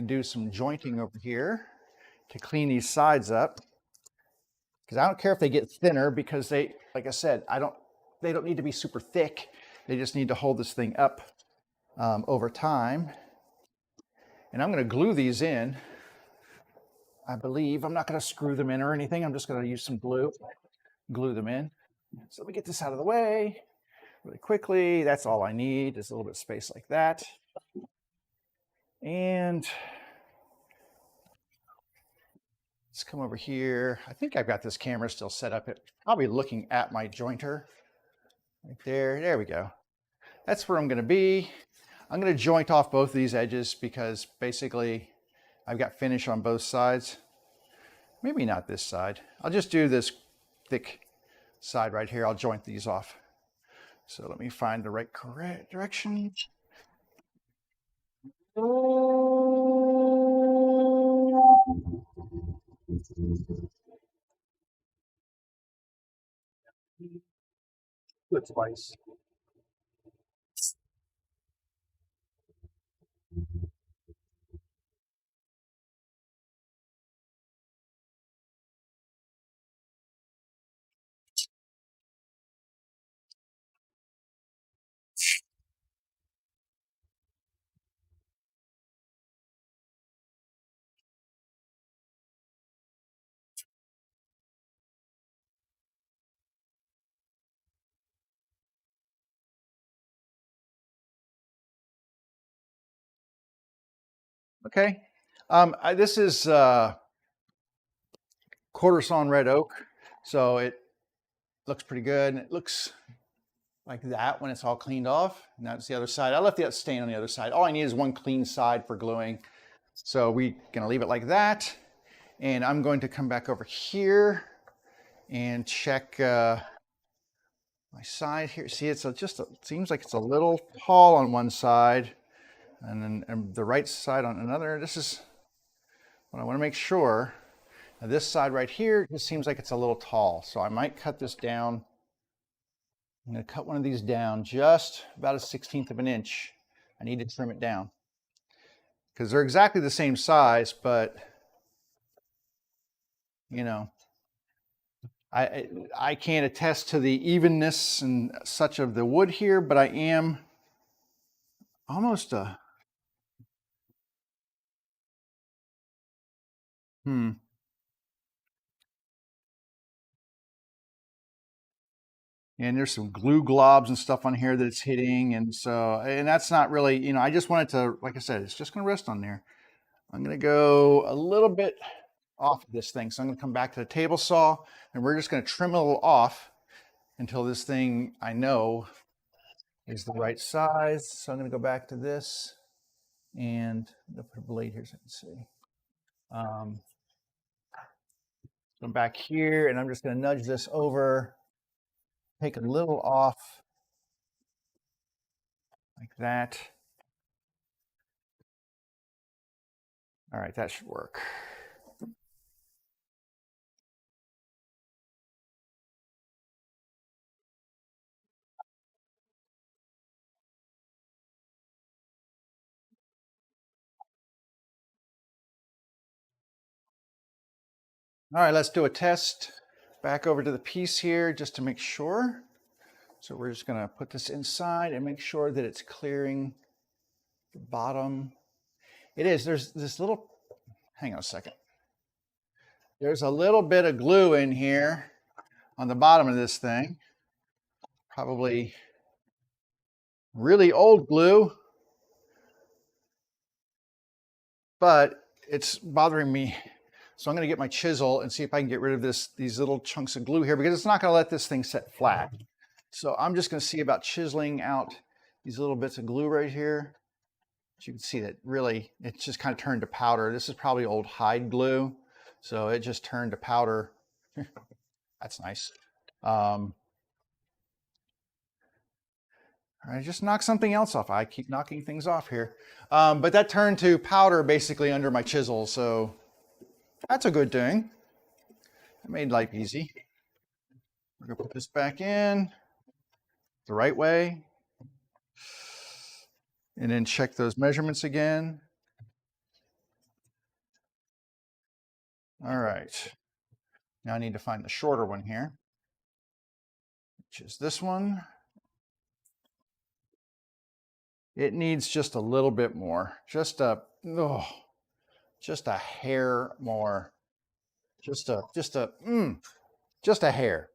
do some jointing over here to clean these sides up. Because I don't care if they get thinner, because they, like I said, they don't need to be super thick. They just need to hold this thing up over time. And I'm going to glue these in. I believe I'm not going to screw them in or anything. I'm just going to use some glue, glue them in. So let me get this out of the way really quickly. That's all I need is a little bit of space like that. And let's come over here. I think I've got this camera still set up. It's probably looking at my jointer right there. There we go. That's where I'm going to be. I'm going to joint off both of these edges because basically I've got finish on both sides. Maybe not this side. I'll just do this thick side right here. I'll joint these off. So let me find the right correct direction. Good spice. Okay. This is quarter sawn red oak, so it looks pretty good. And it looks like that when it's all cleaned off. And that's the other side. I left the stain on the other side. All I need is one clean side for gluing. So we're gonna leave it like that. And I'm going to come back over here and check my side here. See, it seems like it's a little tall on one side and then the right side on another. This is what I want to make sure. Now this side right here just seems like it's a little tall. So I might cut this down. I'm going to cut one of these down just about 1/16 of an inch. I need to trim it down because they're exactly the same size, but you know, I can't attest to the evenness and such of the wood here, but I am almost a, And there's some glue globs and stuff on here that it's hitting. And so, and that's not really, you know, I just wanted to, like I said, it's just going to rest on there. I'm going to go a little bit off of this thing. So I'm going to come back to the table saw and we're just going to trim a little off until this thing I know is the right size. So I'm going to go back to this and I'm going to put a blade here so I can see. So I'm back here and I'm just going to nudge this over, take a little off like that. All right, that should work. All right, let's do a test. Back over to the piece here just to make sure. So we're just gonna put this inside and make sure that it's clearing the bottom. It is, there's this little, hang on a second. There's a little bit of glue in here on the bottom of this thing. Probably really old glue, but it's bothering me. So I'm gonna get my chisel and see if I can get rid of these little chunks of glue here because it's not gonna let this thing set flat. So I'm just gonna see about chiseling out these little bits of glue right here. But you can see that really, it's just kind of turned to powder. This is probably old hide glue. So it just turned to powder. That's nice. All right, just knock something else off. I keep knocking things off here. But that turned to powder basically under my chisel. So that's a good thing. That made life easy. We're gonna put this back in the right way. And then check those measurements again. All right. Now I need to find the shorter one here, which is this one. It needs just a little bit more, just a oh, just a hair more. Just a hair.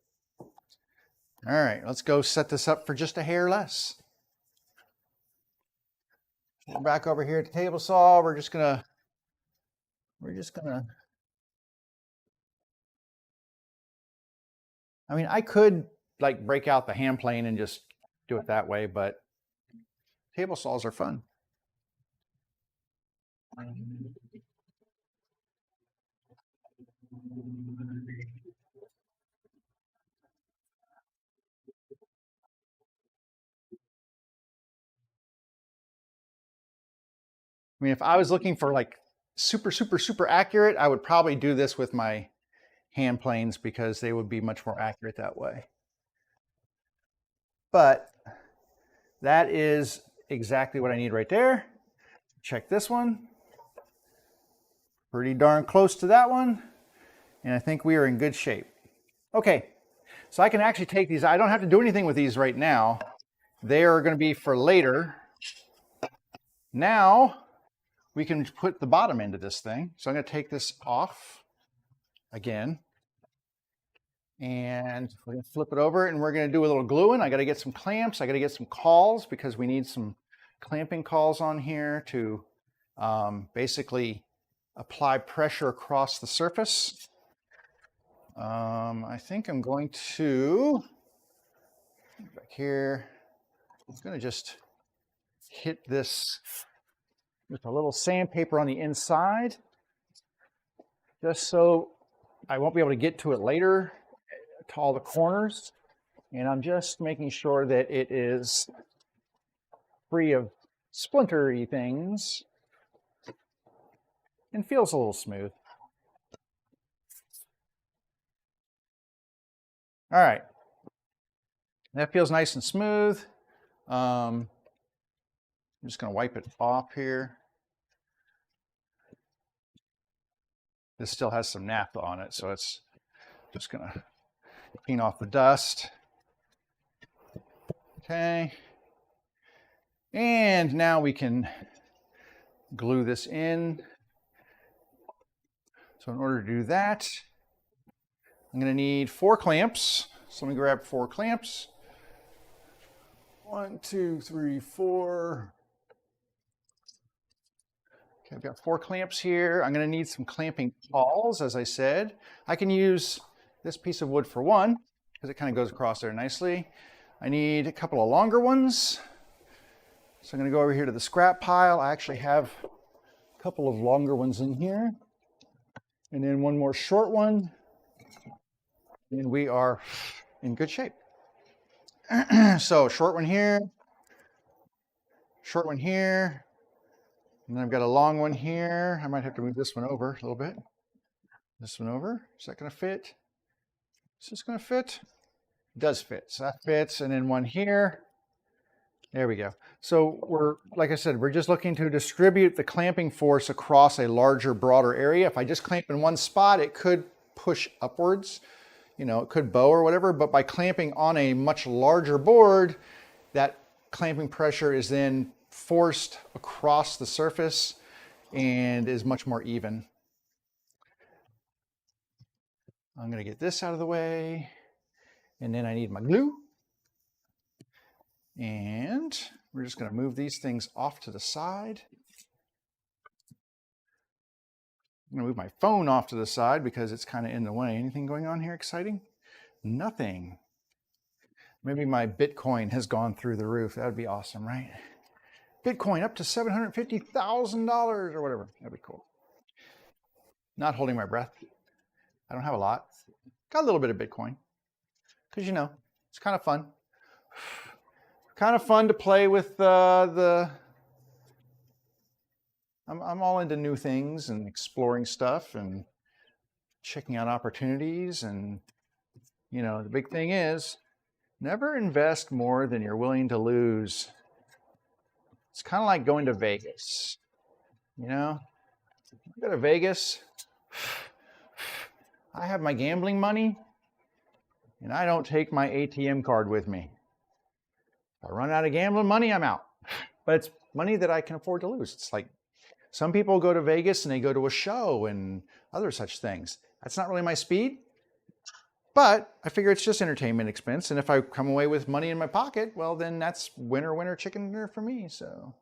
All right, let's go set this up for just a hair less. We're back over here at the table saw. We're just gonna, I mean, I could like break out the hand plane and just do it that way, but table saws are fun. I mean, if I was looking for like super accurate, I would probably do this with my hand planes because they would be much more accurate that way. But that is exactly what I need right there. Check this one. Pretty darn close to that one. And I think we are in good shape. Okay, so I can actually take these. I don't have to do anything with these right now. They are going to be for later. Now we can put the bottom into this thing. So I'm going to take this off again. And we're going to flip it over and we're going to do a little gluing. I got to get some clamps. I got to get some cauls because we need some clamping cauls on here to basically apply pressure across the surface. I think I'm going to, back here, I'm going to just hit this with a little sandpaper on the inside, just so I won't be able to get to it later, to all the corners. And I'm just making sure that it is free of splintery things and feels a little smooth. All right, that feels nice and smooth. I'm just going to wipe it off here. This still has some naphtha on it, so it's just going to clean off the dust. Okay. And now we can glue this in. So in order to do that, I'm going to need 4 clamps. So let me grab 4 clamps. 1, 2, 3, 4. Okay, I've got 4 clamps here. I'm going to need some clamping cauls, as I said. I can use this piece of wood for one, because it kind of goes across there nicely. I need a couple of longer ones. So I'm going to go over here to the scrap pile. I actually have a couple of longer ones in here. And then one more short one. And we are in good shape. So short one here. Short one here. And then I've got a long one here. I might have to move this one over a little bit. This one over. Is that going to fit? Is this going to fit? It does fit. So that fits. And then one here. There we go. So we're, like I said, we're just looking to distribute the clamping force across a larger, broader area. If I just clamp in one spot, it could push upwards. You know, it could bow or whatever. But by clamping on a much larger board, that clamping pressure is then forced across the surface and is much more even. I'm going to get this out of the way, and then I need my glue. And we're just going to move these things off to the side. I'm going to move my phone off to the side because it's kind of in the way. Anything going on here exciting? Nothing. Maybe my Bitcoin has gone through the roof. That would be awesome, right? Bitcoin up to $750,000 or whatever. That'd be cool. Not holding my breath. I don't have a lot. Got a little bit of Bitcoin. Because, you know, it's kind of fun. Kind of fun to play with I'm all into new things and exploring stuff and checking out opportunities. And, you know, the big thing is never invest more than you're willing to lose. It's kind of like going to Vegas. You know, I go to Vegas, I have my gambling money, and I don't take my ATM card with me. If I run out of gambling money, I'm out. But it's money that I can afford to lose. It's like Some people go to Vegas and they go to a show and other such things. That's not really my speed, but I figure it's just entertainment expense. And if I come away with money in my pocket, well, then that's winner, winner, chicken dinner for me. So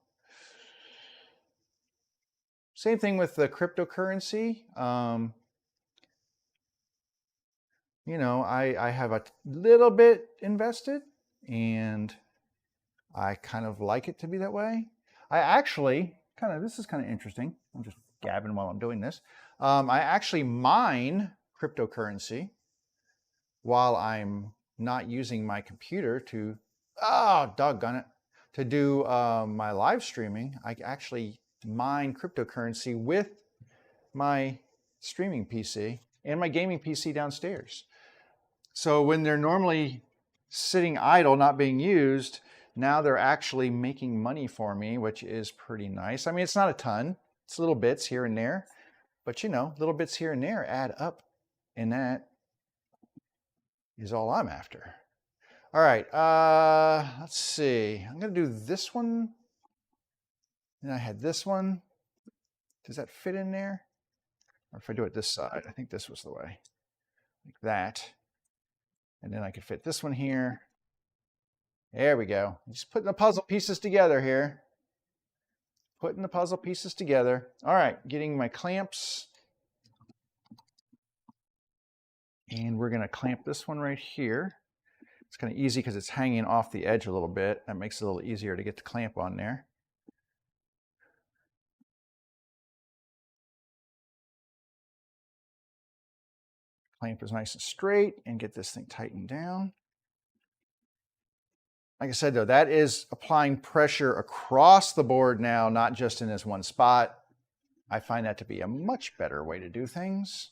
same thing with the cryptocurrency. You know, I have a little bit invested and I kind of like it to be that way. I actually this is kind of interesting. I'm just gabbing while I'm doing this. I actually mine cryptocurrency while I'm not using my computer to, oh, doggone it, to do my live streaming. I actually mine cryptocurrency with my streaming PC and my gaming PC downstairs. So when they're normally sitting idle, not being used, now they're actually making money for me, which is pretty nice. I mean, it's not a ton. It's little bits here and there, but you know, little bits here and there add up, and that is all I'm after. All right, let's see. I'm gonna do this one. And I had this one. Does that fit in there? Or if I do it this side, I think this was the way. Like that. And then I could fit this one here. There we go. Just putting the puzzle pieces together here. Putting the puzzle pieces together. All right, getting my clamps. And we're gonna clamp this one right here. It's kind of easy because it's hanging off the edge a little bit. That makes it a little easier to get the clamp on there. Clamp is nice and straight and get this thing tightened down. Like I said, though, that is applying pressure across the board now, not just in this one spot. I find that to be a much better way to do things.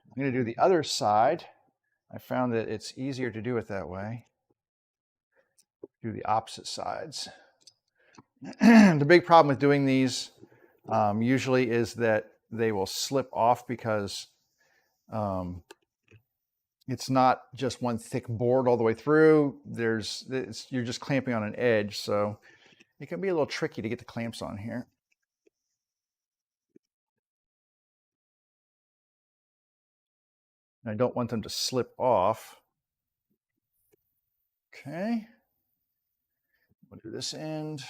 I'm going to do the other side. I found that it's easier to do it that way. Do the opposite sides. The big problem with doing these usually is that they will slip off because it's not just one thick board all the way through. You're just clamping on an edge, so it can be a little tricky to get the clamps on here. And I don't want them to slip off. Okay. We'll do this end.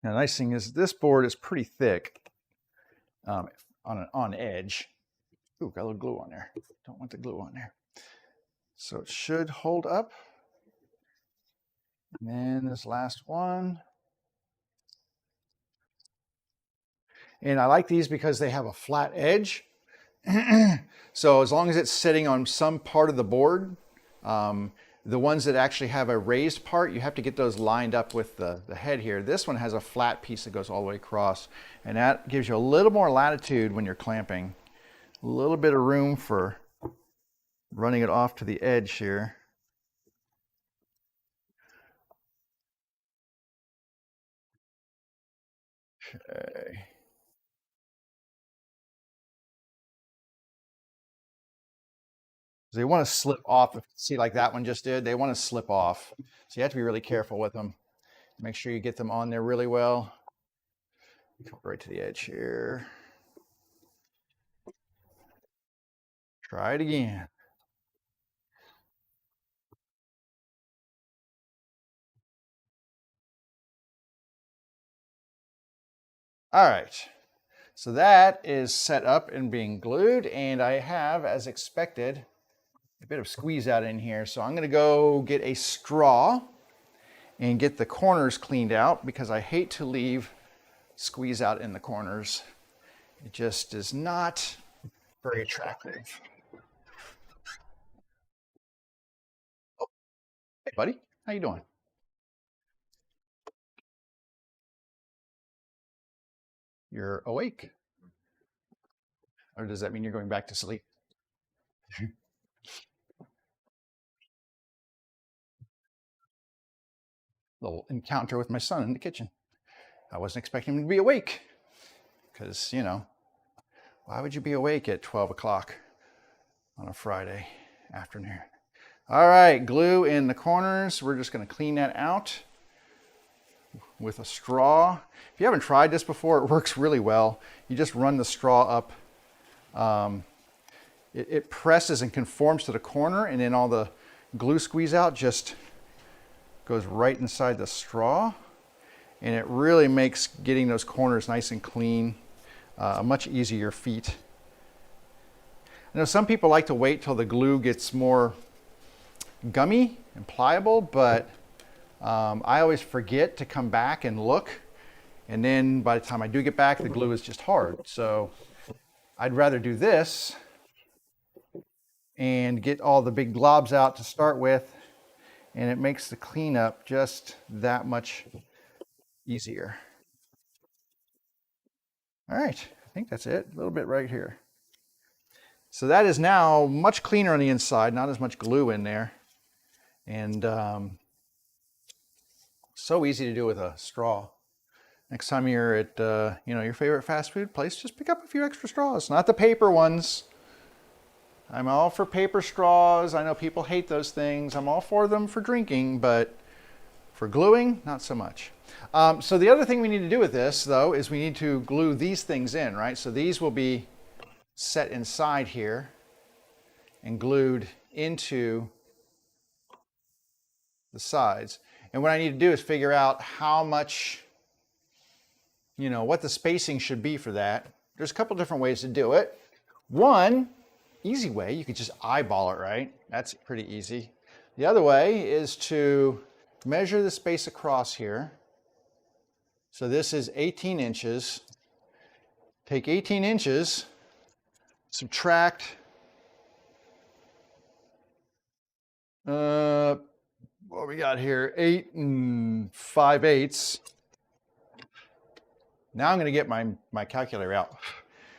Now, the nice thing is this board is pretty thick on edge. Ooh, got a little glue on there. Don't want the glue on there. So it should hold up. And then this last one. And I like these because they have a flat edge. So as long as it's sitting on some part of the board, the ones that actually have a raised part, you have to get those lined up with the head here. This one has a flat piece that goes all the way across, and that gives you a little more latitude when you're clamping. A little bit of room for running it off to the edge here. Okay. They want to slip off. See, like that one just did, they want to slip off. So you have to be really careful with them. Make sure you get them on there really well. Come right to the edge here. Try it again. All right, so that is set up and being glued, and I have, as expected, a bit of squeeze out in here. So I'm gonna go get a straw and get the corners cleaned out because I hate to leave squeeze out in the corners. It just is not very attractive. Oh, hey buddy, how you doing? You're awake? Or does that mean you're going back to sleep? Little encounter with my son in the kitchen. I wasn't expecting him to be awake because, you know, Why would you be awake at 12 o'clock on a Friday afternoon? All right, glue in the corners. We're just going to clean that out with a straw. If you haven't tried this before, it works really well. You just run the straw up. It presses and conforms to the corner, and then all the glue squeeze out just goes right inside the straw. And it really makes getting those corners nice and clean a much easier feat. I know some people like to wait till the glue gets more gummy and pliable, but I always forget to come back and look. And then by the time I do get back, the glue is just hard. So I'd rather do this and get all the big globs out to start with. And it makes the cleanup just that much easier. All right, I think that's it. A little bit right here. So that is now much cleaner on the inside, not as much glue in there. And so easy to do with a straw. Next time you're at your favorite fast food place, just pick up a few extra straws, not the paper ones. I'm all for paper straws. I know people hate those things. I'm all for them for drinking, but for gluing, not so much. So the other thing we need to do with this, though, is we need to glue these things in, right? So these will be set inside here and glued into the sides. And what I need to do is figure out how much, what the spacing should be for that. There's a couple different ways to do it. One easy way, you could just eyeball it, right? That's pretty easy. The other way is to measure the space across here. So this is 18 inches. Take 18 inches, subtract what we got here, 8 5/8. Now I'm going to get my calculator out,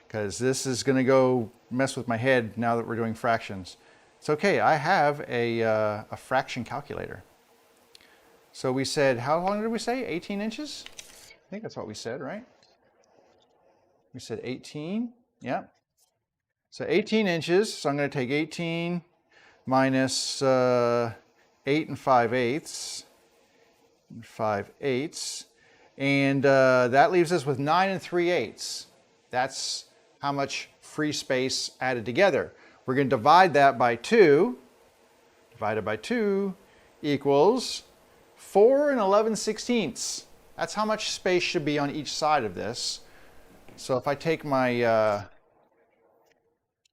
because this is going to go mess with my head now that we're doing fractions. It's okay, I have a fraction calculator. So we said, how long did we say? 18 inches? I think that's what we said, right? We said 18, yeah. So 18 inches, so I'm going to take 18 minus 8 5/8, and that leaves us with 9 3/8. That's how much free space added together. We're going to divide that by 2. Divided by 2 equals 4 11/16. That's how much space should be on each side of this. So if I take my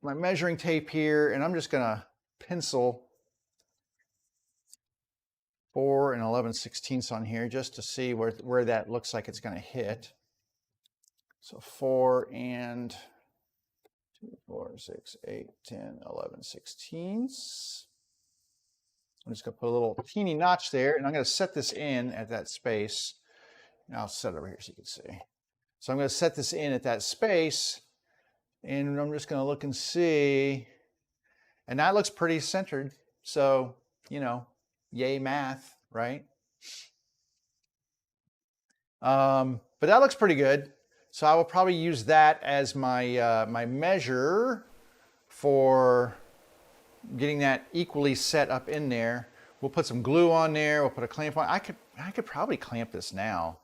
my measuring tape here, and I'm just going to pencil 4 11/16 on here just to see where that looks like it's going to hit. So 4 and 2, 4, 6, 8, 10, 11/16. I'm just going to put a little teeny notch there, and I'm going to set this in at that space. And I'll set it over here so you can see. So I'm going to set this in at that space, and I'm just going to look and see. And that looks pretty centered. So, yay math, right? But that looks pretty good. So I will probably use that as my my measure for getting that equally set up in there. We'll put some glue on there. We'll put a clamp on. I could probably clamp this now.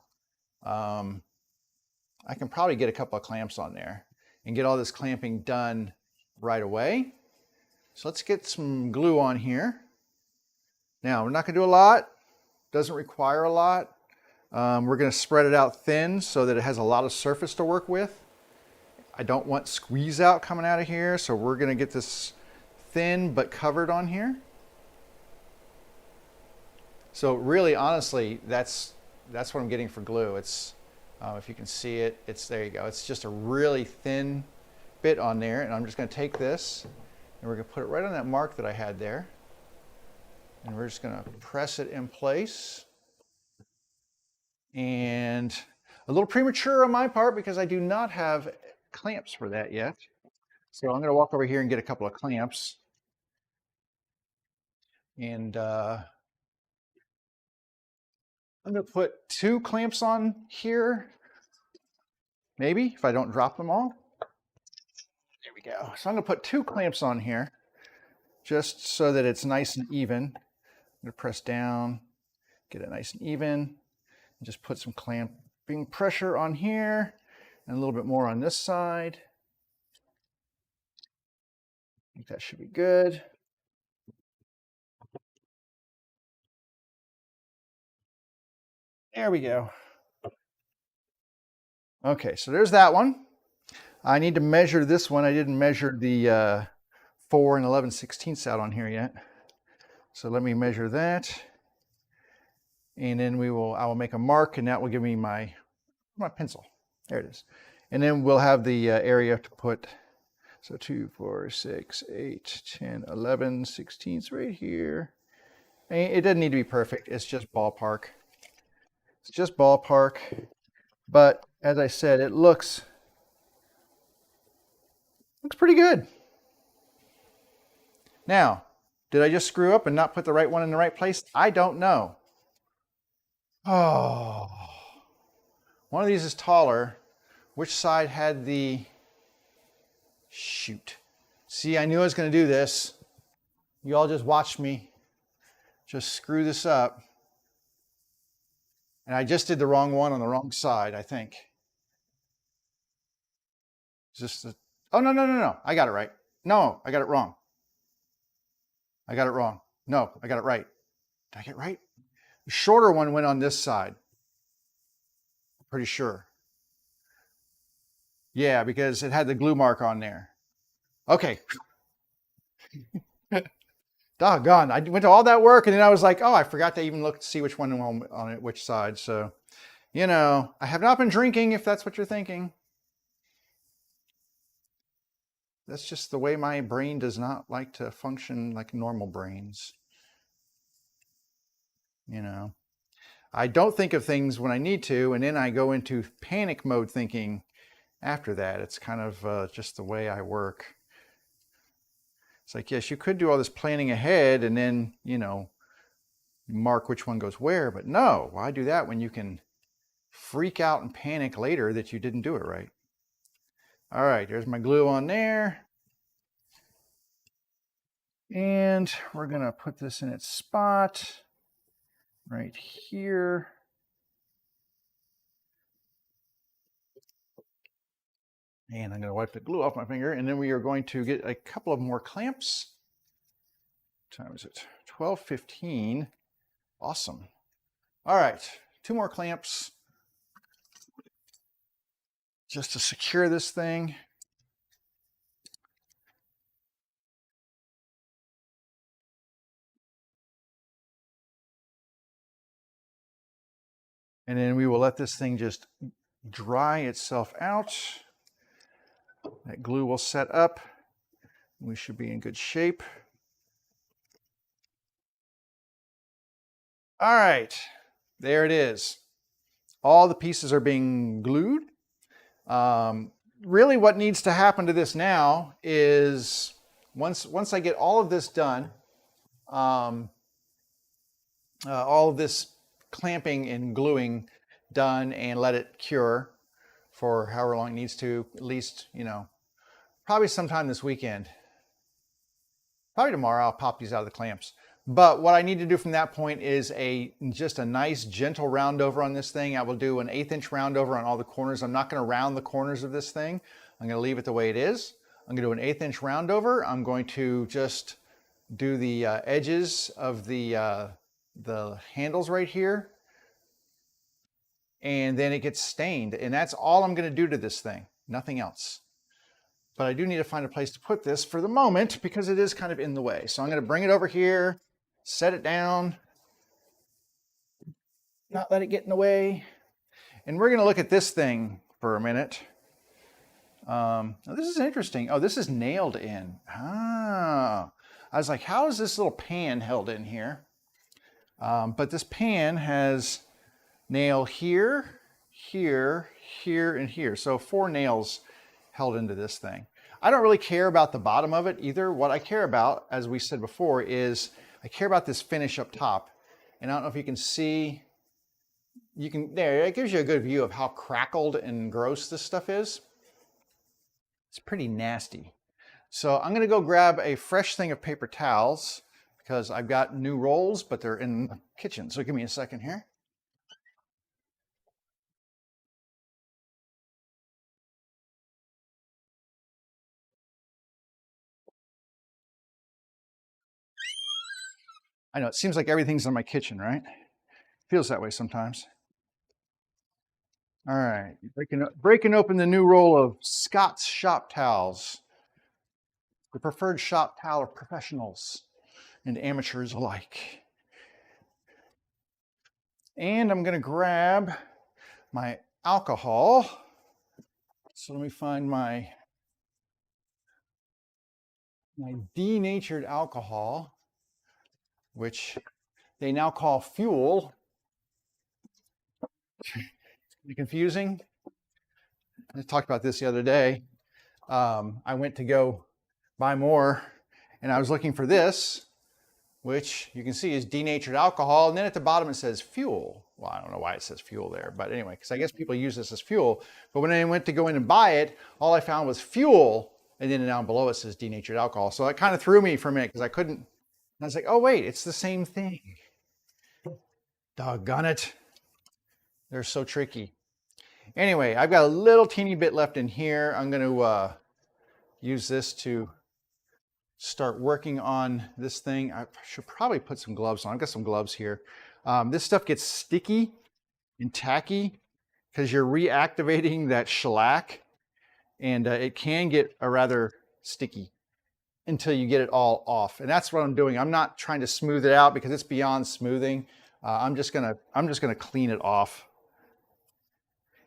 I can probably get a couple of clamps on there and get all this clamping done right away. So let's get some glue on here. Now, we're not going to do a lot. Doesn't require a lot. We're going to spread it out thin so that it has a lot of surface to work with. I don't want squeeze out coming out of here, so we're going to get this thin but covered on here. So really, honestly, that's what I'm getting for glue. It's if you can see it, there you go. It's just a really thin bit on there, and I'm just going to take this and we're going to put it right on that mark that I had there, and we're just going to press it in place. And a little premature on my part because I do not have clamps for that yet. So I'm going to walk over here and get a couple of clamps. And I'm going to put 2 clamps on here, maybe, if I don't drop them all. There we go. So I'm going to put 2 clamps on here just so that it's nice and even. I'm going to press down, get it nice and even, and just put some clamping pressure on here and a little bit more on this side. I think that should be good. There we go. Okay, so there's that one. I need to measure this one. I didn't measure the 4 and 11/16 out on here yet. So let me measure that. And then I will make a mark, and that will give me my pencil. There it is. And then we'll have the area to put, so 2, 4, 6, 8, 10, 11/16 right here. And it doesn't need to be perfect. It's just ballpark. It's just ballpark. But as I said, it looks pretty good. Now, did I just screw up and not put the right one in the right place? I don't know. Oh, one of these is taller. Which side had the, shoot. See, I knew I was going to do this. You all just watched me just screw this up. And I just did the wrong one on the wrong side, I think. Oh, no. I got it right. No, I got it wrong. I got it wrong. No, I got it right. Did I get it right? The shorter one went on this side. I'm pretty sure. Yeah, because it had the glue mark on there. Okay. Doggone. I went to all that work and then I was like, oh, I forgot to even look to see which one on it, which side. So, you know, I have not been drinking, if that's what you're thinking. That's just the way my brain does not like to function like normal brains. You know, I don't think of things when I need to, and then I go into panic mode thinking after that. It's kind of just the way I work. It's like, yes, you could do all this planning ahead and then, you know, mark which one goes where, but no, why do that when you can freak out and panic later that you didn't do it right? All right, there's my glue on there. And we're gonna put this in its spot right here. And I'm gonna wipe the glue off my finger, and then we are going to get a couple of more clamps. What time is it? 12:15. Awesome. All right, 2 more clamps just to secure this thing. And then we will let this thing just dry itself out. That glue will set up. We should be in good shape. All right, there it is. All the pieces are being glued. Really what needs to happen to this now is once I get all of this done, all of this clamping and gluing done and let it cure for however long it needs to, at least, you know, probably sometime this weekend. Probably tomorrow I'll pop these out of the clamps. But what I need to do from that point is just a nice gentle round over on this thing. I will do an 1/8 inch round over on all the corners. I'm not going to round the corners of this thing. I'm going to leave it the way it is. I'm going to do an 1/8 inch round over. I'm going to just do the edges of the handles right here. And then it gets stained. And that's all I'm going to do to this thing. Nothing else. But I do need to find a place to put this for the moment because it is kind of in the way. So I'm going to bring it over here, set it down, not let it get in the way. And we're going to look at this thing for a minute. This is interesting. Oh, this is nailed in. Ah, I was like, how is this little pan held in here? But this pan has nail here, here, here, and here. So 4 nails held into this thing. I don't really care about the bottom of it either. What I care about, as we said before, is I care about this finish up top. And I don't know if you can see, there, it gives you a good view of how crackled and gross this stuff is. It's pretty nasty. So I'm gonna go grab a fresh thing of paper towels because I've got new rolls, but they're in the kitchen. So give me a second here. I know it seems like everything's in my kitchen, right? Feels that way sometimes. All right, breaking open the new roll of Scott's Shop Towels, the preferred shop towel of professionals and amateurs alike. And I'm gonna grab my alcohol. So let me find my denatured alcohol, which they now call fuel. Confusing. I talked about this the other day. I went to go buy more and I was looking for this, which you can see is denatured alcohol. And then at the bottom it says fuel. Well, I don't know why it says fuel there, but anyway, because I guess people use this as fuel. But when I went to go in and buy it, all I found was fuel. And then down below it says denatured alcohol. So it kind of threw me for a minute because I couldn't. I was like, oh, wait, it's the same thing. Doggone it. They're so tricky. Anyway, I've got a little teeny bit left in here. I'm going to use this to start working on this thing. I should probably put some gloves on. I've got some gloves here. This stuff gets sticky and tacky because you're reactivating that shellac, and it can get a rather sticky until you get it all off. And that's what I'm doing. I'm not trying to smooth it out because it's beyond smoothing. I'm just gonna clean it off.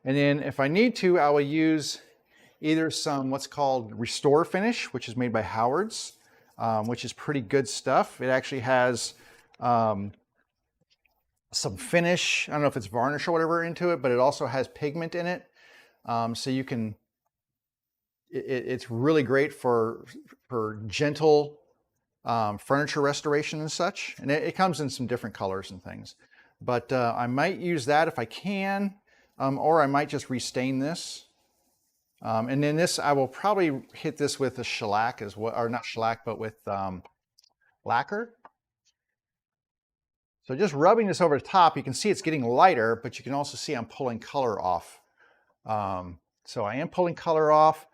And then if I need to, I will use either some what's called Restore Finish, which is made by Howard's, which is pretty good stuff. It actually has some finish. I don't know if it's varnish or whatever into it, but it also has pigment in it. So you can, it's really great for gentle furniture restoration and such. And it comes in some different colors and things. But I might use that if I can, or I might just restain this. And then this, I will probably hit this with a shellac as well, or not shellac, but with lacquer. So just rubbing this over the top, you can see it's getting lighter, but you can also see I'm pulling color off. So I am pulling color off.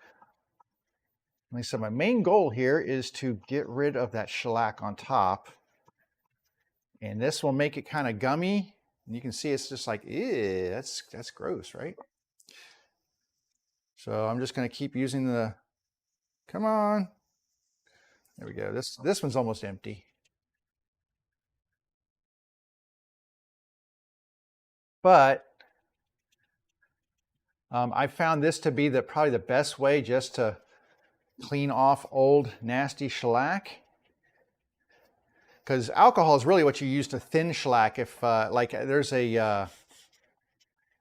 Like I said, my main goal here is to get rid of that shellac on top. And this will make it kind of gummy. And you can see it's just like, ew, that's gross, right? So I'm just going to keep using the, come on. There we go. This one's almost empty. But I found this to be probably the best way just to clean off old nasty shellac. Because alcohol is really what you use to thin shellac. If like there's a,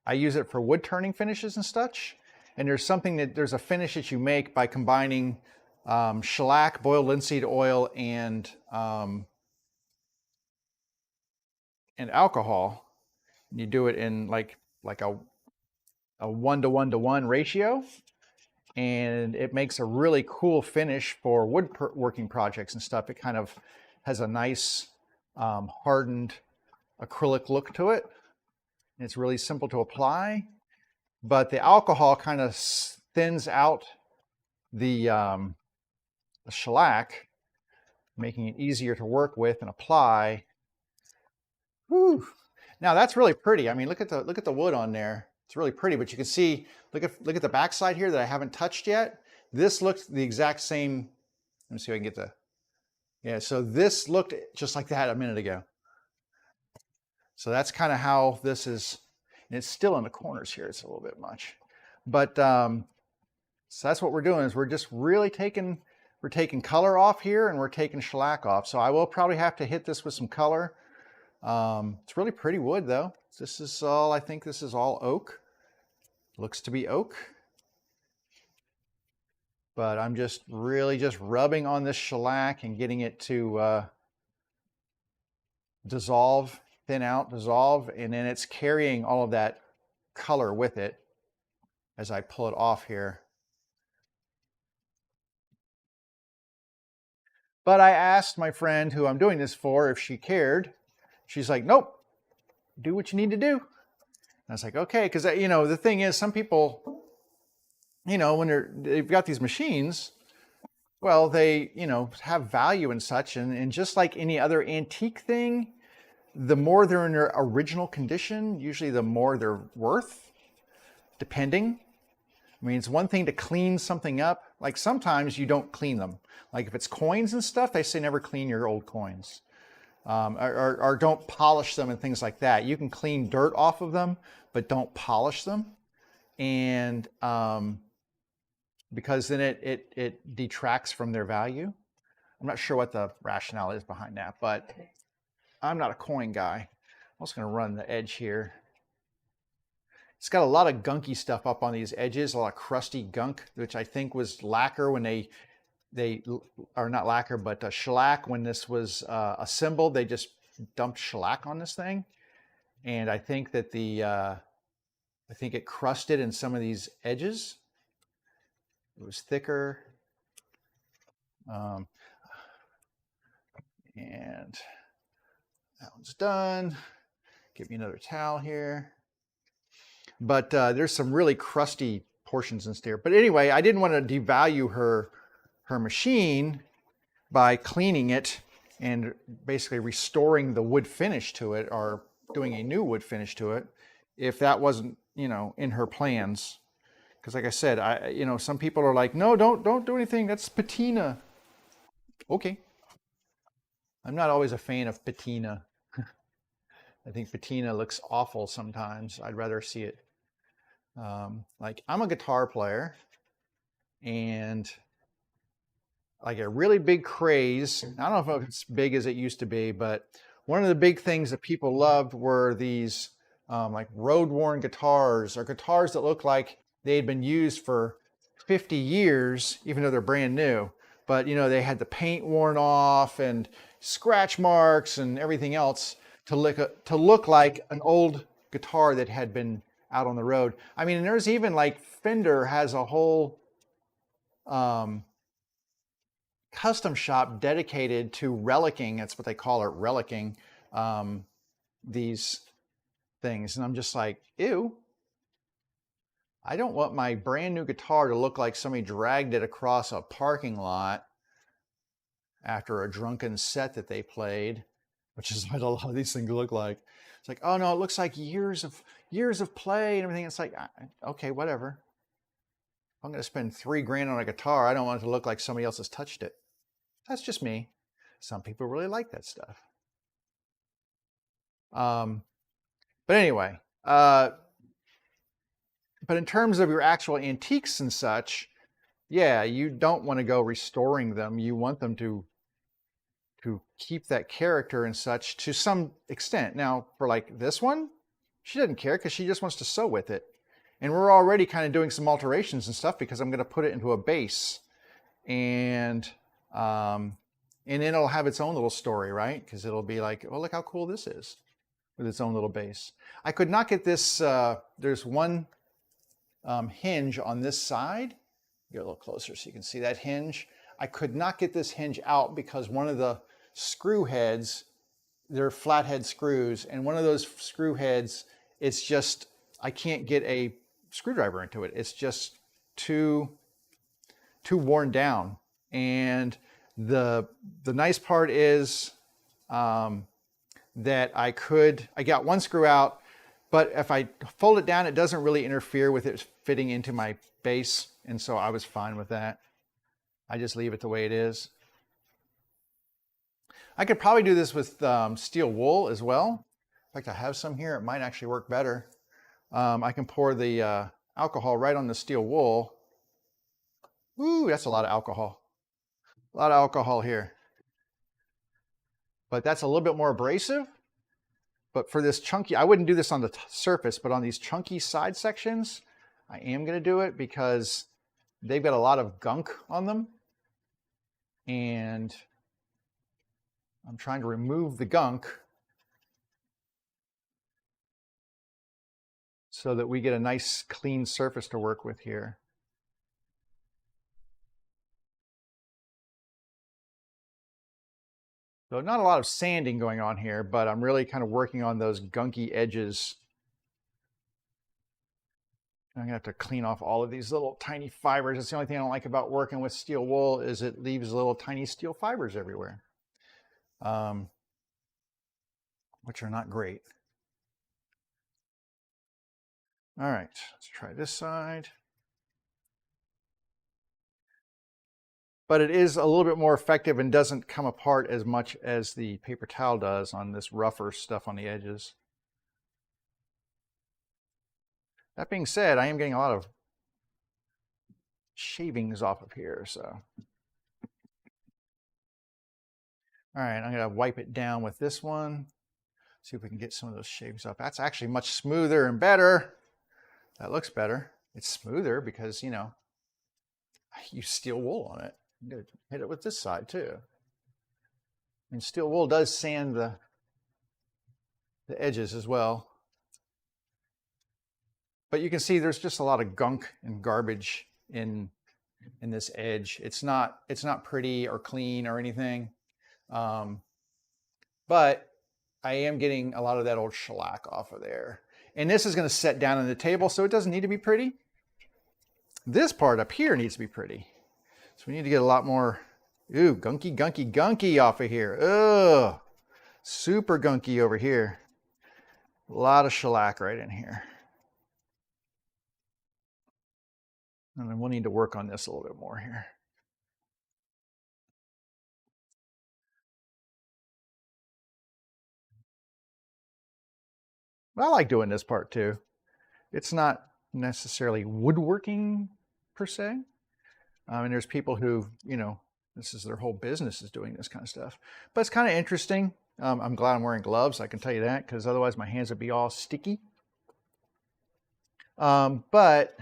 I use it for wood turning finishes and such. And there's a finish that you make by combining shellac, boiled linseed oil, and alcohol. And you do it in like a 1-to-1-to-1 ratio. And it makes a really cool finish for woodworking projects and stuff. It kind of has a nice hardened acrylic look to it. And it's really simple to apply, but the alcohol kind of thins out the shellac, making it easier to work with and apply. Whew. Now that's really pretty. I mean, look at the wood on there. It's really pretty, but you can see, look at the backside here that I haven't touched yet. This looks the exact same. Let me see if I can get yeah, so this looked just like that a minute ago. So that's kind of how this is, and it's still in the corners here. It's a little bit much, but so that's what we're doing is we're just really taking color off here and we're taking shellac off. So I will probably have to hit this with some color. It's really pretty wood though. This is all, I think this is all oak. Looks to be oak. But I'm just really just rubbing on this shellac and getting it to dissolve, thin out, dissolve, and then it's carrying all of that color with it as I pull it off here. But I asked my friend who I'm doing this for if she cared. She's like, nope, do what you need to do. And I was like, okay, because you know, the thing is, some people, you know, when they've got these machines, well, they, you know, have value and such, and just like any other antique thing, the more they're in their original condition, usually the more they're worth, depending. I mean, it's one thing to clean something up. Like sometimes you don't clean them. Like if it's coins and stuff, they say never clean your old coins. Or don't polish them and things like that. You can clean dirt off of them, but don't polish them. And because then it detracts from their value. I'm not sure what the rationale is behind that, but I'm not a coin guy. I'm just going to run the edge here. It's got a lot of gunky stuff up on these edges, a lot of crusty gunk, which I think was lacquer when they or not lacquer, but shellac when this was assembled. They just dumped shellac on this thing, and I think that I think it crusted in some of these edges. It was thicker, and that one's done. Give me another towel here. But there's some really crusty portions in here. But anyway, I didn't want to devalue her machine by cleaning it and basically restoring the wood finish to it, or doing a new wood finish to it, if that wasn't, you know, in her plans. Because like I said, you know, some people are like, no, don't do anything. That's patina. Okay. I'm not always a fan of patina. I think patina looks awful sometimes. I'd rather see it. Like I'm a guitar player, and like a really big craze. I don't know if it's big as it used to be, but one of the big things that people loved were these like road-worn guitars, or guitars that look like they had been used for 50 years, even though they're brand new. But you know, they had the paint worn off and scratch marks and everything else to look like an old guitar that had been out on the road. I mean, and there's even like Fender has a whole custom shop dedicated to relicking. That's what they call it, relicking these things. And I'm just like, ew. I don't want my brand new guitar to look like somebody dragged it across a parking lot after a drunken set that they played, which is what a lot of these things look like. It's like, oh no, it looks like years of play and everything. It's like, okay, whatever. I'm going to spend $3,000 on a guitar. I don't want it to look like somebody else has touched it. That's just me. Some people really like that stuff. But anyway, but in terms of your actual antiques and such, yeah, you don't want to go restoring them. You want them to keep that character and such to some extent. Now, for like this one, she doesn't care because she just wants to sew with it. And we're already kind of doing some alterations and stuff because I'm going to put it into a base. And then it'll have its own little story, right? Because it'll be like, oh, look how cool this is with its own little base. I could not get this, there's one hinge on this side. Get a little closer so you can see that hinge. I could not get this hinge out because one of the screw heads, they're flathead screws, and one of those screw heads, it's just, I can't get a screwdriver into it. It's just too worn down. And the nice part is that I got one screw out, but if I fold it down, it doesn't really interfere with it fitting into my base. And so I was fine with that. I just leave it the way it is. I could probably do this with steel wool as well. In fact, I have some here. It might actually work better. I can pour the alcohol right on the steel wool. Ooh, that's a lot of alcohol. A lot of alcohol here. But that's a little bit more abrasive. But for this chunky, I wouldn't do this on the surface, but on these chunky side sections, I am going to do it because they've got a lot of gunk on them. And I'm trying to remove the gunk so that we get a nice clean surface to work with here. So not a lot of sanding going on here, but I'm really kind of working on those gunky edges. I'm gonna have to clean off all of these little tiny fibers. That's the only thing I don't like about working with steel wool is it leaves little tiny steel fibers everywhere, which are not great. All right, let's try this side. But it is a little bit more effective and doesn't come apart as much as the paper towel does on this rougher stuff on the edges. That being said, I am getting a lot of shavings off of here, so. All right, I'm gonna wipe it down with this one. See if we can get some of those shavings off. That's actually much smoother and better. That looks better. It's smoother because, you know, I use steel wool on it. I'm gonna hit it with this side too. And steel wool does sand the edges as well. But you can see there's just a lot of gunk and garbage in this edge. It's not pretty or clean or anything. But I am getting a lot of that old shellac off of there. And this is going to set down on the table, so it doesn't need to be pretty. This part up here needs to be pretty. So we need to get a lot more, ooh, gunky, gunky, gunky off of here. Ugh, super gunky over here. A lot of shellac right in here. And then we'll need to work on this a little bit more here. I like doing this part too. It's not necessarily woodworking per se. And there's people who, you know, this is their whole business is doing this kind of stuff. But it's kind of interesting. I'm glad I'm wearing gloves, I can tell you that, because otherwise my hands would be all sticky. But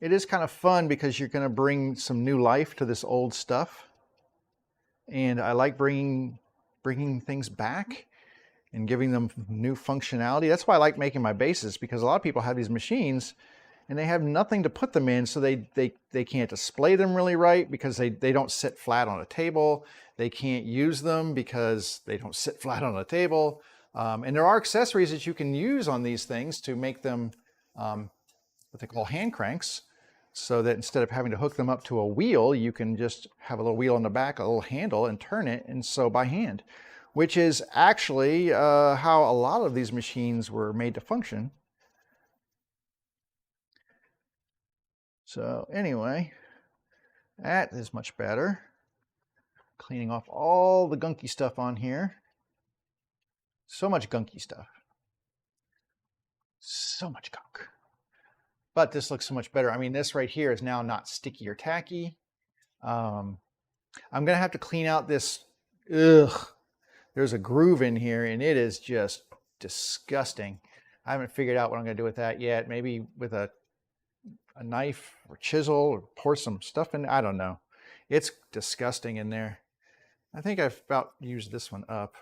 it is kind of fun because you're going to bring some new life to this old stuff. And I like bringing things back and giving them new functionality. That's why I like making my bases, because a lot of people have these machines and they have nothing to put them in, so they can't display them really right because they don't sit flat on a table. They can't use them because they don't sit flat on a table. And there are accessories that you can use on these things to make them what they call hand cranks, so that instead of having to hook them up to a wheel, you can just have a little wheel on the back, a little handle, and turn it and sew by hand, which is actually how a lot of these machines were made to function. So anyway, that is much better. Cleaning off all the gunky stuff on here. So much gunky stuff. So much gunk. But this looks so much better. I mean, this right here is now not sticky or tacky. I'm gonna have to clean out this, there's a groove in here and it is just disgusting. I haven't figured out what I'm gonna do with that yet. Maybe with a knife or chisel or pour some stuff in. I don't know. It's disgusting in there. I think I've about used this one up.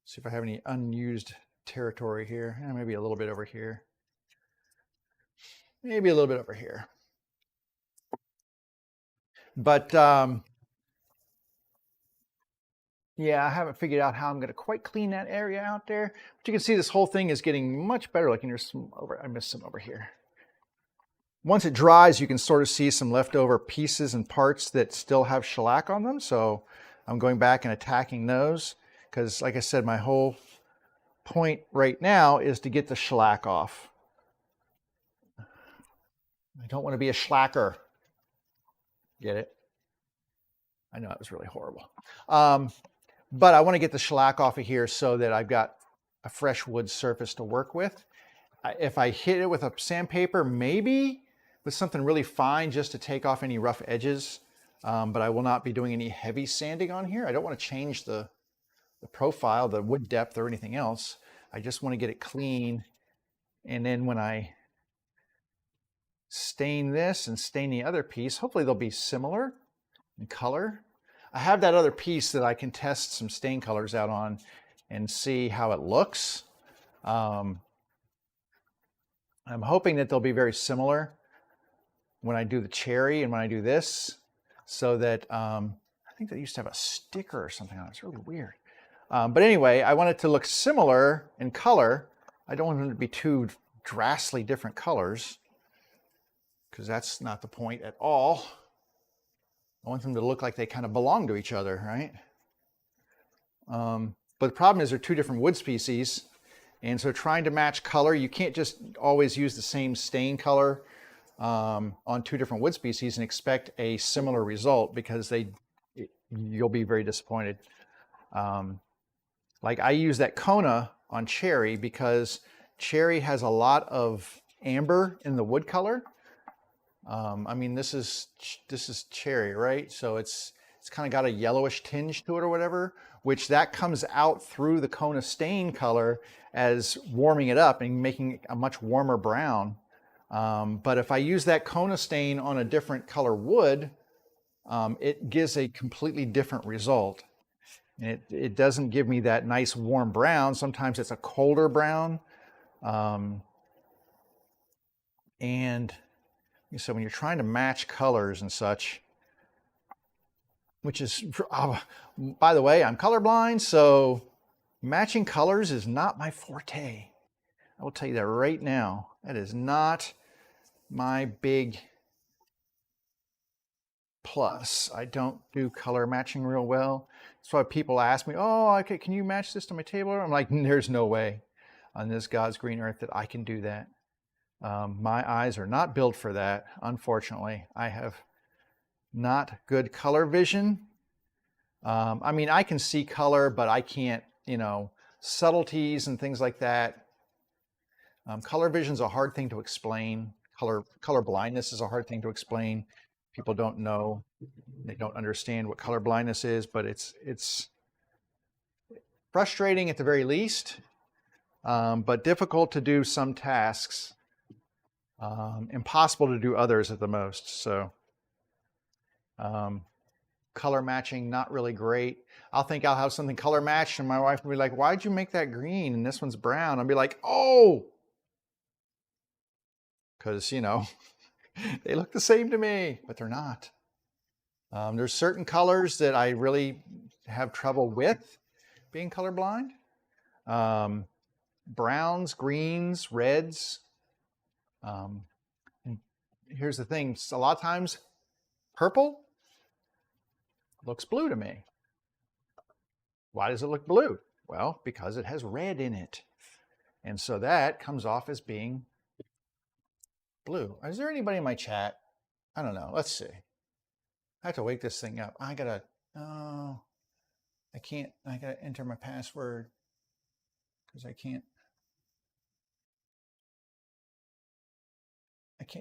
See if I have any unused territory here. Maybe a little bit over here. Maybe a little bit over here. But yeah, I haven't figured out how I'm going to quite clean that area out there. But you can see this whole thing is getting much better. Like, there's some over, I missed some over here. Once it dries, you can sort of see some leftover pieces and parts that still have shellac on them. So I'm going back and attacking those because, like I said, my whole point right now is to get the shellac off. I don't want to be a schlacker. Get it? I know that was really horrible. But I want to get the shellac off of here so that I've got a fresh wood surface to work with. If I hit it with a sandpaper, maybe with something really fine just to take off any rough edges, but I will not be doing any heavy sanding on here. I don't want to change the profile, the wood depth, or anything else. I just want to get it clean. And then when I stain this and stain the other piece, hopefully they'll be similar in color. I have that other piece that I can test some stain colors out on and see how it looks. I'm hoping that they'll be very similar when I do the cherry and when I do this, so that think they used to have a sticker or something on it. It's really weird. But anyway, I want it to look similar in color. I don't want them to be two drastically different colors, because that's not the point at all. I want them to look like they kind of belong to each other, right? But the problem is they're two different wood species. And so trying to match color, you can't just always use the same stain color on two different wood species and expect a similar result, because you'll be very disappointed. Like I use that Kona on cherry because cherry has a lot of amber in the wood color. I mean, this is cherry, right? So it's kind of got a yellowish tinge to it or whatever, which that comes out through the Kona stain color as warming it up and making it a much warmer brown. But if I use that Kona stain on a different color wood, it gives a completely different result. And it doesn't give me that nice warm brown. Sometimes it's a colder brown. And so when you're trying to match colors and such, which is, by the way, I'm colorblind, so matching colors is not my forte. I will tell you that right now. That is not my big plus. I don't do color matching real well. That's why people ask me, oh, okay, can you match this to my table? I'm like, there's no way on this God's green earth that I can do that. My eyes are not built for that, unfortunately. I have not good color vision. I mean, I can see color, but I can't, subtleties and things like that. Color vision is a hard thing to explain. Color blindness is a hard thing to explain. People don't know, they don't understand what color blindness is, but it's frustrating at the very least, but difficult to do some tasks, impossible to do others at the most. So color matching, not really great. I'll think I'll have something color matched and my wife will be like, why'd you make that green and this one's brown? I'll be like, oh, because they look the same to me, but they're not. There's certain colors that I really have trouble with being colorblind. Browns, greens, reds. And here's the thing, a lot of times purple looks blue to me. Why does it look blue? Well, because it has red in it. And so that comes off as being blue. Is there anybody in my chat? I don't know. Let's see. I have to wake this thing up. I gotta enter my password because I can't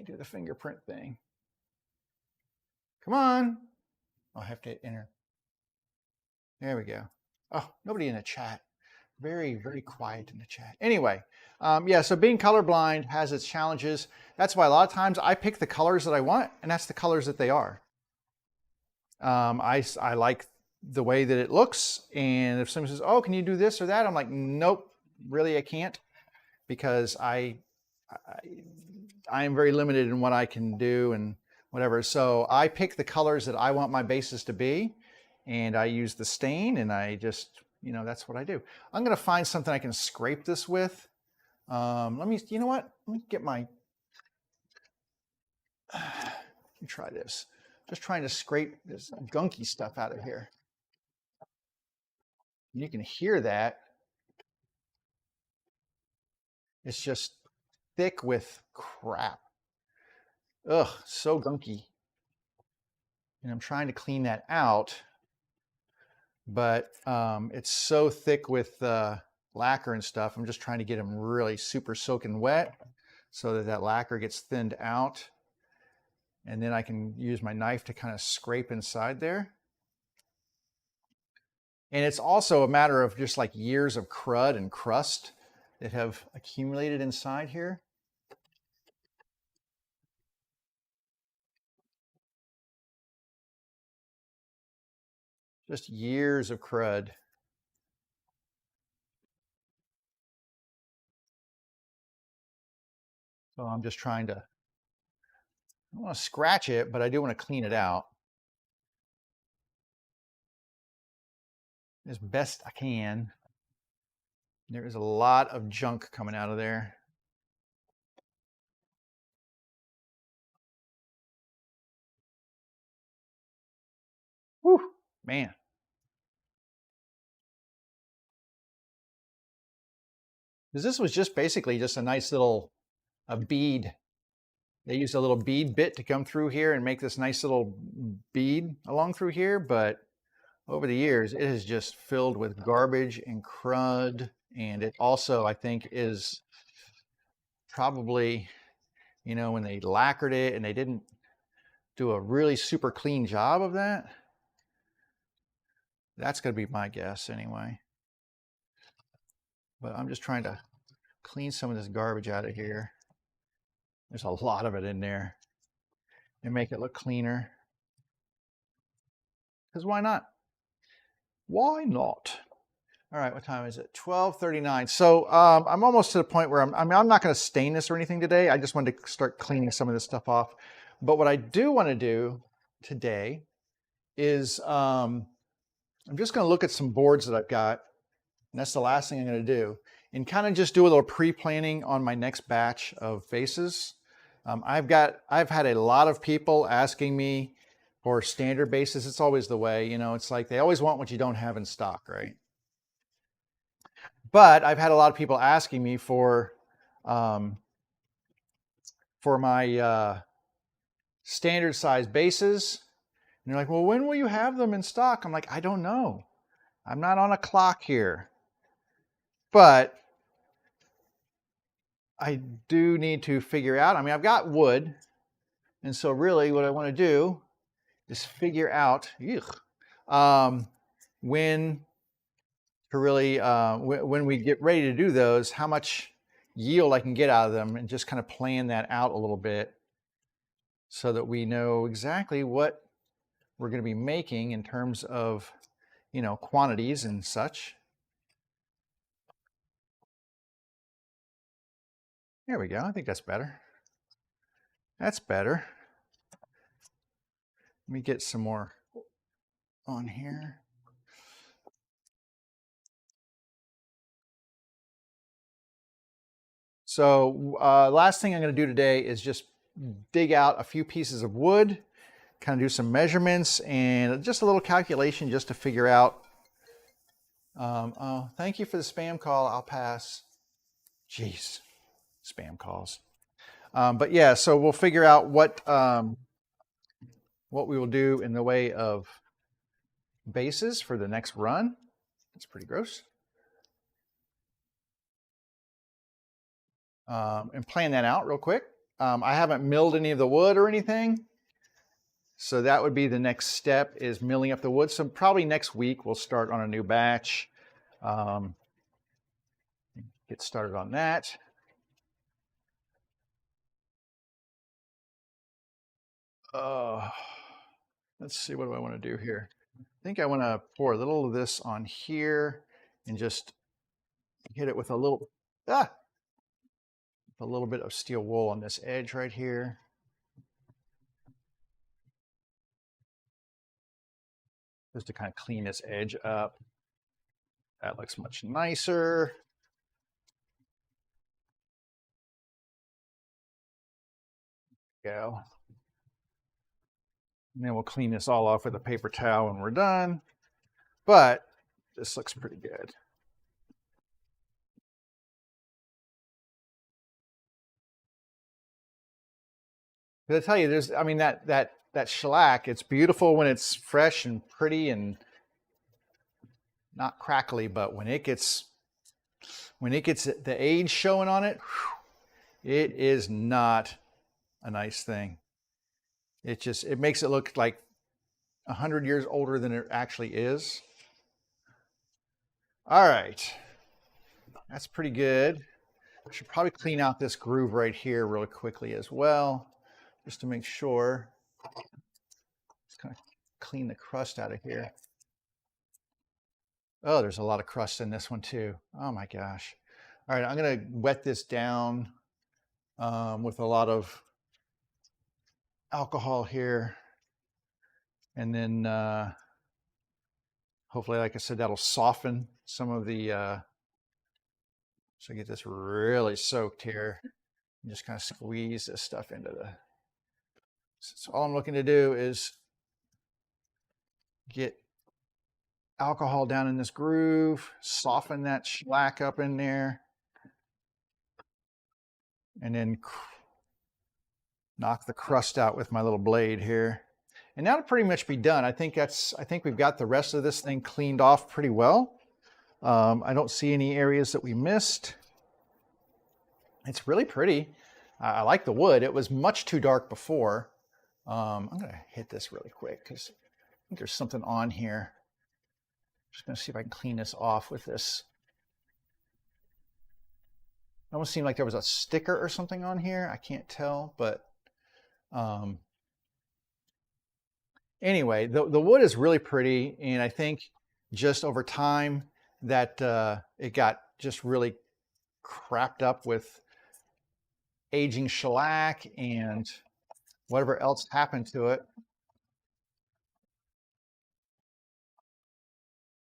do the fingerprint thing. Come on. I'll have to enter. There we go. Oh, nobody in the chat. Very, very quiet in the chat. Anyway, yeah, so being colorblind has its challenges. That's why a lot of times I pick the colors that I want, and that's the colors that they are. I like the way that it looks, and if someone says, oh, can you do this or that? I'm like, nope, really I can't, because I am very limited in what I can do and whatever. So I pick the colors that I want my bases to be, and I use the stain, and I just, that's what I do. I'm going to find something I can scrape this with. Let me, you know what? Let me get my, let me try this. Just trying to scrape this gunky stuff out of here. And you can hear that. It's just thick with crap. Ugh, so gunky. And I'm trying to clean that out, but it's so thick with lacquer and stuff. I'm just trying to get them really super soaking wet so that that lacquer gets thinned out. And then I can use my knife to kind of scrape inside there. And it's also a matter of just like years of crud and crust that have accumulated inside here. Just years of crud. So I'm just trying to, I don't want to scratch it, but I do want to clean it out. as best I can. There is a lot of junk coming out of there. Whew, man. Because this was just basically just a nice little bead. They used a little bead bit to come through here and make this nice little bead along through here, but over the years, it is just filled with garbage and crud. And it also, I think, is probably, you know, when they lacquered it and they didn't do a really super clean job of that. That's going to be my guess anyway. But I'm just trying to clean some of this garbage out of here. There's a lot of it in there and make it look cleaner. Because why not? Why not? All right, what time is it? 12:39. So I'm almost to the point where I'm not going to stain this or anything today. I just wanted to start cleaning some of this stuff off. But what I do want to do today is I'm just going to look at some boards that I've got. And that's the last thing I'm going to do. And kind of just do a little pre-planning on my next batch of bases. I've had a lot of people asking me for standard bases. It's always the way, you know, it's like they always want what you don't have in stock, right? But I've had a lot of people asking me for my standard size bases. And they're like, well, when will you have them in stock? I'm like, I don't know. I'm not on a clock here. But I do need to figure out, I mean, I've got wood. And so really what I want to do is figure out when to really, when we get ready to do those, how much yield I can get out of them, and just kind of plan that out a little bit so that we know exactly what we're going to be making in terms of, you know, quantities and such. There we go. I think that's better. That's better. Let me get some more on here. So last thing I'm going to do today is just dig out a few pieces of wood, kind of do some measurements and just a little calculation just to figure out. Oh, thank you for the spam call. I'll pass. Jeez, spam calls. But yeah, so we'll figure out what we will do in the way of bases for the next run. That's pretty gross. And plan that out real quick. I haven't milled any of the wood or anything. So that would be the next step, is milling up the wood. So probably next week we'll start on a new batch. Get started on that. Let's see, what do I want to do here? I think I want to pour a little of this on here and just hit it with a little bit of steel wool on this edge right here. Just to kind of clean this edge up. That looks much nicer. Go. And then we'll clean this all off with a paper towel when we're done. But this looks pretty good. But I tell you, there's, I mean, that shellac, it's beautiful when it's fresh and pretty and not crackly, but when it gets the age showing on it, it is not a nice thing. It makes it look like 100 years older than it actually is. All right, that's pretty good. I should probably clean out this groove right here really quickly as well, just to make sure. Just kind of clean the crust out of here. Oh, there's a lot of crust in this one too. Oh my gosh. All right, I'm gonna wet this down with a lot of alcohol here, and then Hopefully, like I said, that'll soften some of the, so get this really soaked here. And just kind of squeeze this stuff into the, so all I'm looking to do is get alcohol down in this groove, soften that shellac up in there, and then knock the crust out with my little blade here. And that'll pretty much be done. I think we've got the rest of this thing cleaned off pretty well. I don't see any areas that we missed. It's really pretty. I like the wood. It was much too dark before. I'm gonna hit this really quick because I think there's something on here. Just gonna see if I can clean this off with this. It almost seemed like there was a sticker or something on here. I can't tell, but anyway, the wood is really pretty, and I think just over time that it got just really crapped up with aging shellac and whatever else happened to it.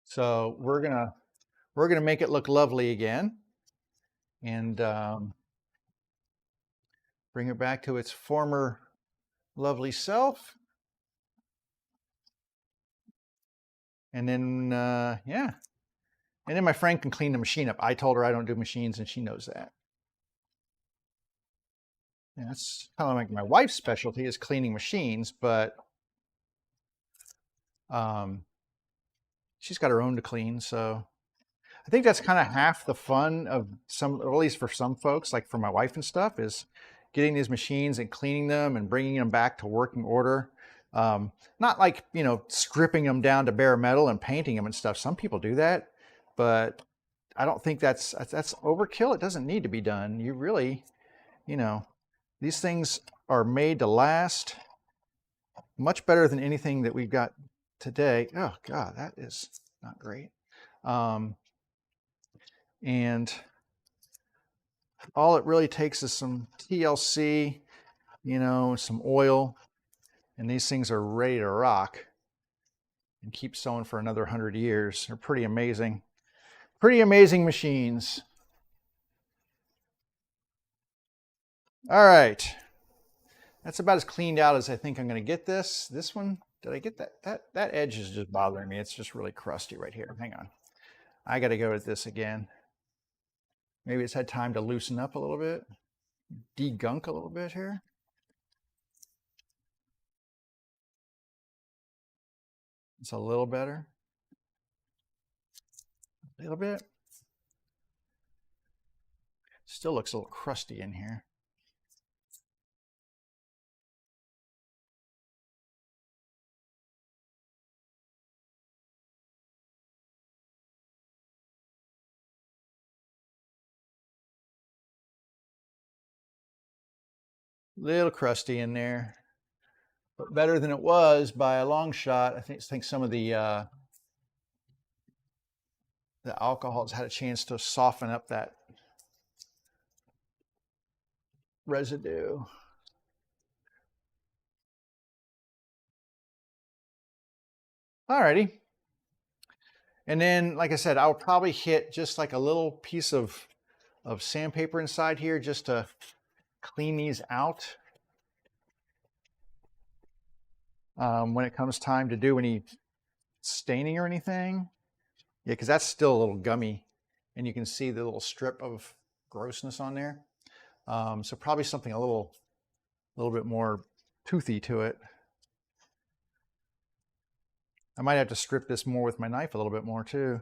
So we're gonna make it look lovely again, and bring it back to its former lovely self. And then yeah, and then my friend can clean the machine up. I told her I don't do machines, and she knows that. And that's kind of like my wife's specialty is cleaning machines, but she's got her own to clean. So I think that's kind of half the fun of some, or at least for some folks, like for my wife and stuff, is getting these machines and cleaning them and bringing them back to working order. Not like, you know, stripping them down to bare metal and painting them and stuff. Some people do that, but I don't think that's overkill. It doesn't need to be done. You really, you know, these things are made to last much better than anything that we've got today. Oh God, that is not great. And all it really takes is some TLC, you know, some oil, and these things are ready to rock and keep sewing for another 100 years. They're pretty amazing. Pretty amazing machines. All right. That's about as cleaned out as I think I'm going to get this. This one, did I get that? That edge is just bothering me. It's just really crusty right here. Hang on. I got to go with this again. Maybe it's had time to loosen up a little bit, degunk a little bit here. It's a little better. A little bit. Still looks a little crusty in here. Little crusty in there, but better than it was by a long shot. I think some of the alcohol has had a chance to soften up that residue. Alrighty. And then, like I said, I'll probably hit just like a little piece of sandpaper inside here just to clean these out when it comes time to do any staining or anything. Yeah, because that's still a little gummy, and you can see the little strip of grossness on there. So probably something a little bit more toothy to it. I might have to strip this more with my knife a little bit more too.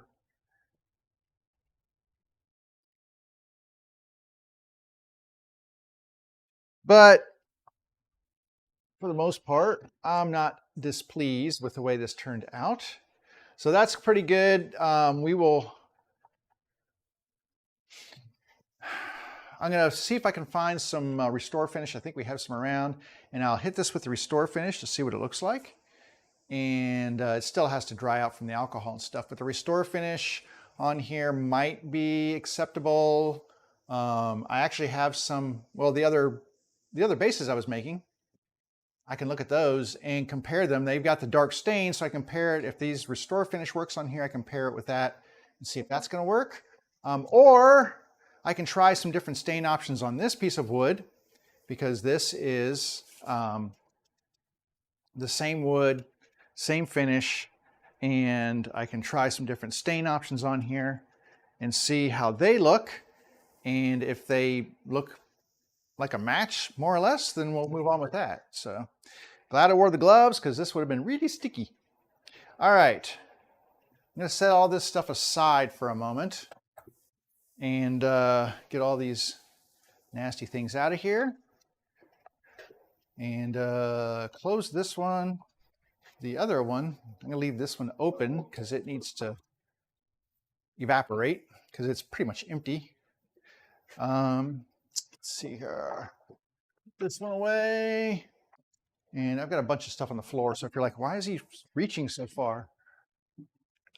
But for the most part, I'm not displeased with the way this turned out. So that's pretty good. I'm going to see if I can find some Restore Finish. I think we have some around, and I'll hit this with the Restore Finish to see what it looks like. And it still has to dry out from the alcohol and stuff, but the Restore Finish on here might be acceptable. I actually have some, well, the other bases I was making, I can look at those and compare them. They've got the dark stain, so I compare it. If these Restore Finish works on here, I compare it with that and see if that's going to work. Or I can try some different stain options on this piece of wood, because this is the same wood, same finish, and I can try some different stain options on here and see how they look. And if they look like a match, more or less, then we'll move on with that. So glad I wore the gloves, because this would have been really sticky. All right, I'm gonna set all this stuff aside for a moment and get all these nasty things out of here. And close this one. The other one, I'm gonna leave this one open because it needs to evaporate, because it's pretty much empty. Let's see here. This one away. And I've got a bunch of stuff on the floor, so if you're like, why is he reaching so far?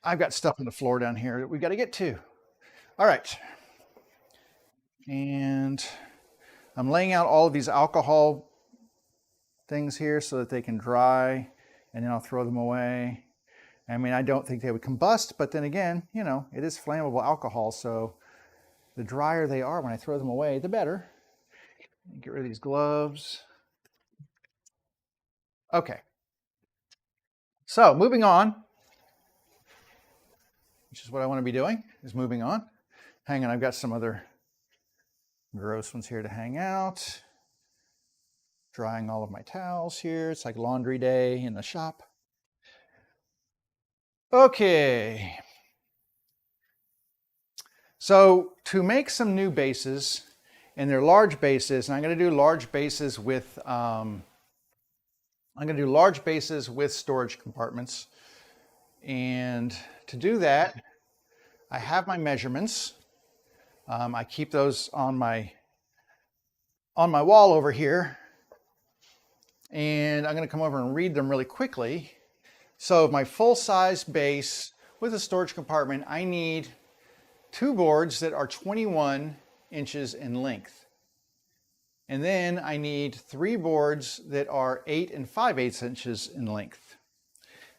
I've got stuff on the floor down here that we've got to get to. All right. And I'm laying out all of these alcohol things here so that they can dry, and then I'll throw them away. I mean, I don't think they would combust, but then again, you know, it is flammable alcohol, so the drier they are when I throw them away, the better. Get rid of these gloves. Okay. So moving on, which is what I want to be doing, is moving on. Hang on, I've got some other gross ones here to hang out. Drying all of my towels here. It's like laundry day in the shop. Okay. So to make some new bases, and they're large bases, and I'm going to do large bases with storage compartments. And to do that, I have my measurements. I keep those on my wall over here. And I'm going to come over and read them really quickly. So my full-size base with a storage compartment, I need 2 boards that are 21 inches in length. And then I need 3 boards that are 8 5/8 inches in length.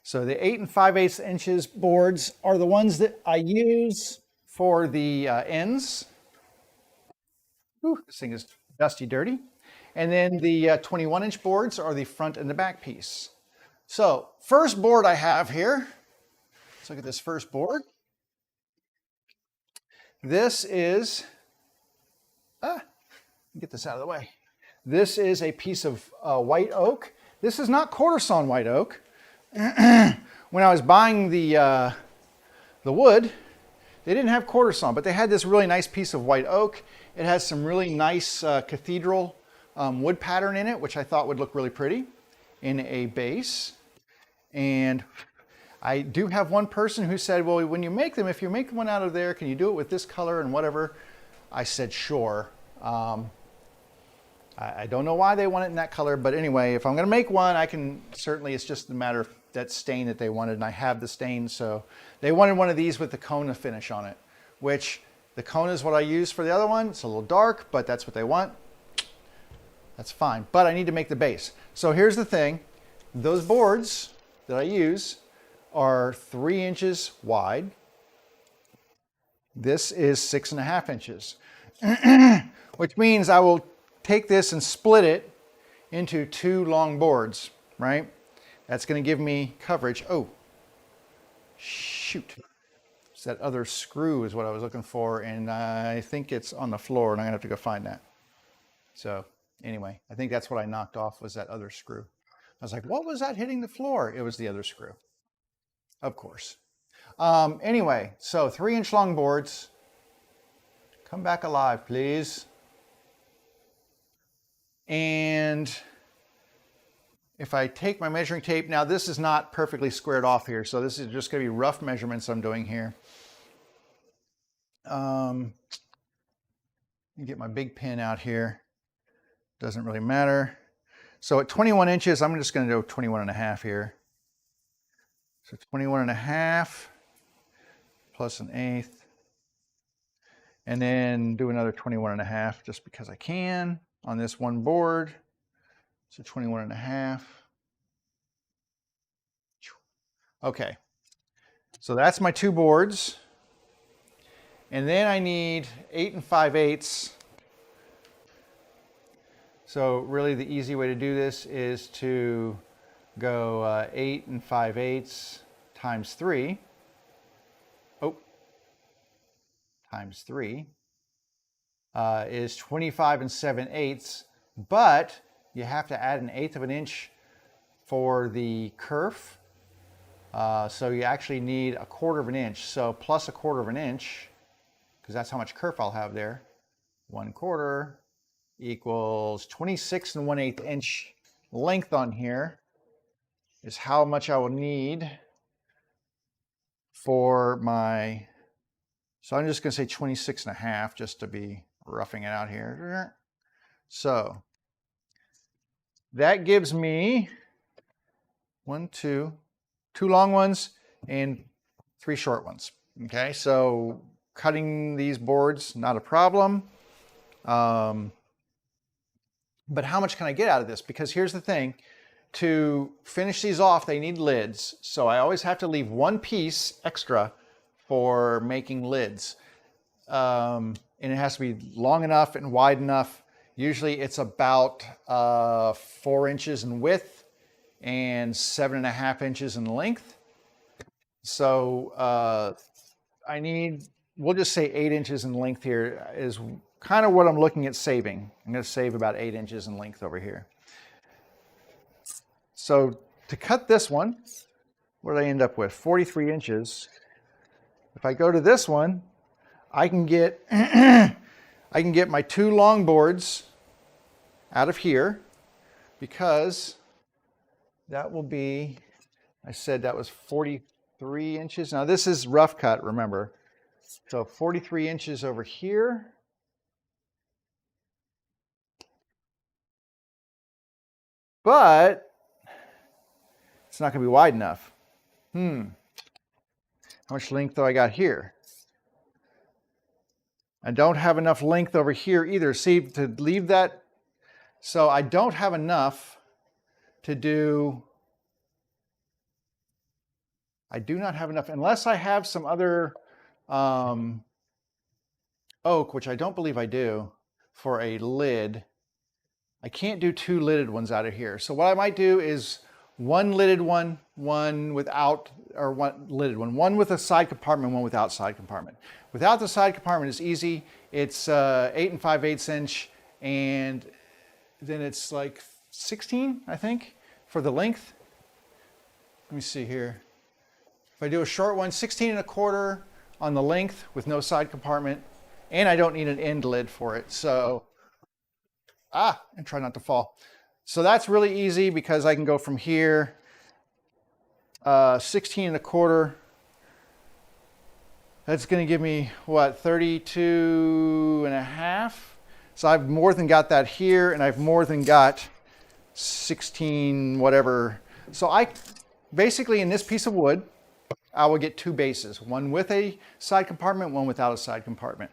So the 8 5/8 inches boards are the ones that I use for the ends. Ooh, this thing is dusty, dirty. And then the 21-inch boards are the front and the back piece. So first board I have here, let's look at this first board. This is, get this out of the way. This is a piece of white oak. This is not quarter sawn white oak. When I was buying the wood, they didn't have quarter sawn, but they had this really nice piece of white oak. It has some really nice cathedral wood pattern in it, which I thought would look really pretty in a base. And I do have one person who said, well, when you make them, if you make one out of there, can you do it with this color and whatever? I said, sure. I don't know why they want it in that color, but anyway, if I'm going to make one, I can certainly, it's just a matter of that stain that they wanted, and I have the stain. So they wanted one of these with the Kona finish on it, which the Kona is what I use for the other one. It's a little dark, but that's what they want. That's fine, but I need to make the base. So here's the thing. Those boards that I use are 3 inches wide. This is 6.5 inches, which means I will take this and split it into 2 long boards, right? That's going to give me coverage. Oh, shoot. It's that other screw is what I was looking for, and I think it's on the floor, and I'm going to have to go find that. So anyway, I think that's what I knocked off, was that other screw. I was like, what was that hitting the floor? It was the other screw, of course. Anyway, so 3-inch long boards. Come back alive, please. And if I take my measuring tape, now this is not perfectly squared off here, so this is just going to be rough measurements I'm doing here. Get my big pin out here. Doesn't really matter. So at 21 inches, I'm just going to do 21.5 here. So 21.5 plus 1/8. And then do another 21.5 just because I can on this one board. So 21 and a half. Okay. So that's my 2 boards. And then I need 8 5/8. So really the easy way to do this is to go 8 5/8 times 3. Oh, times 3 is 25 7/8. But you have to add 1/8 of an inch for the kerf. So you actually need 1/4 of an inch. So plus 1/4 of an inch, because that's how much kerf I'll have there. 1/4 equals 26 1/8 inch length on here is how much I will need for my, so I'm just going to say 26 and a half just to be roughing it out here. So that gives me 2 long ones and 3 short ones. Okay, so cutting these boards, not a problem. But how much can I get out of this? Because here's the thing, to finish these off, they need lids. So I always have to leave 1 piece extra for making lids. And it has to be long enough and wide enough. Usually it's about 4 inches in width and 7.5 inches in length. So I need, we'll just say 8 inches in length here is kind of what I'm looking at saving. I'm going to save about 8 inches in length over here. So to cut this one, what did I end up with? 43 inches. If I go to this one, I can get I can get my 2 long boards out of here, because that will be, I said that was 43 inches. Now this is rough cut, remember. So 43 inches over here. But it's not going to be wide enough. How much length do I got here? I don't have enough length over here either. See, to leave that, so I don't have enough to do, I do not have enough, unless I have some other oak, which I don't believe I do, for a lid. I can't do 2 lidded ones out of here. So what I might do is 1 lidded one, 1 without, or 1 lidded one, 1 with a side compartment, 1 without side compartment. Without the side compartment is easy. It's 8 5/8 inch, and then it's like 16, I think, for the length. Let me see here. If I do a short one, 16 1/4 on the length with no side compartment, and I don't need an end lid for it. So, and try not to fall. So that's really easy, because I can go from here, 16 1/4. That's going to give me, what, 32 and a half? So I've more than got that here, and I've more than got 16 whatever. So I, basically in this piece of wood, I will get 2 bases, 1 with a side compartment, 1 without a side compartment.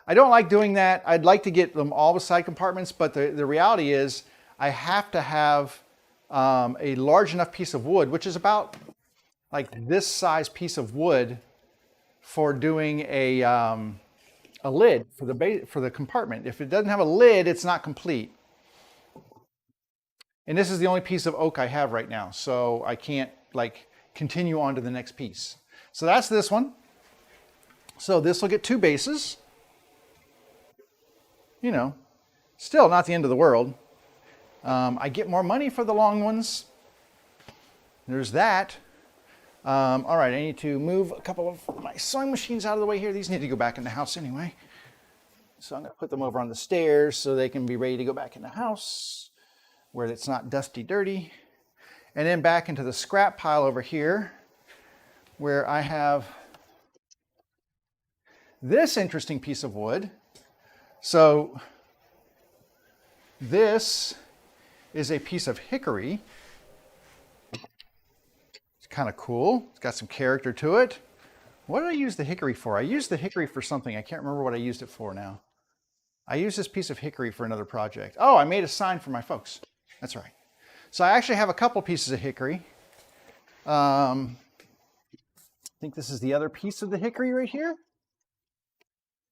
I don't like doing that. I'd like to get them all with side compartments, but the reality is I have to have a large enough piece of wood, which is about like this size piece of wood, for doing a lid for the compartment. If it doesn't have a lid, it's not complete. And this is the only piece of oak I have right now, so I can't like continue on to the next piece. So that's this one. So this will get 2 bases. You know, still not the end of the world. I get more money for the long ones. There's that. All right, I need to move a couple of my sewing machines out of the way here. These need to go back in the house anyway. So I'm going to put them over on the stairs so they can be ready to go back in the house where it's not dusty, dirty. And then back into the scrap pile over here, where I have this interesting piece of wood. So this is a piece of hickory. It's kind of cool. It's got some character to it. What did I use the hickory for? I used the hickory for something. I can't remember what I used it for now. I used this piece of hickory for another project. Oh, I made a sign for my folks. That's right. So I actually have a couple pieces of hickory. I think this is the other piece of the hickory right here.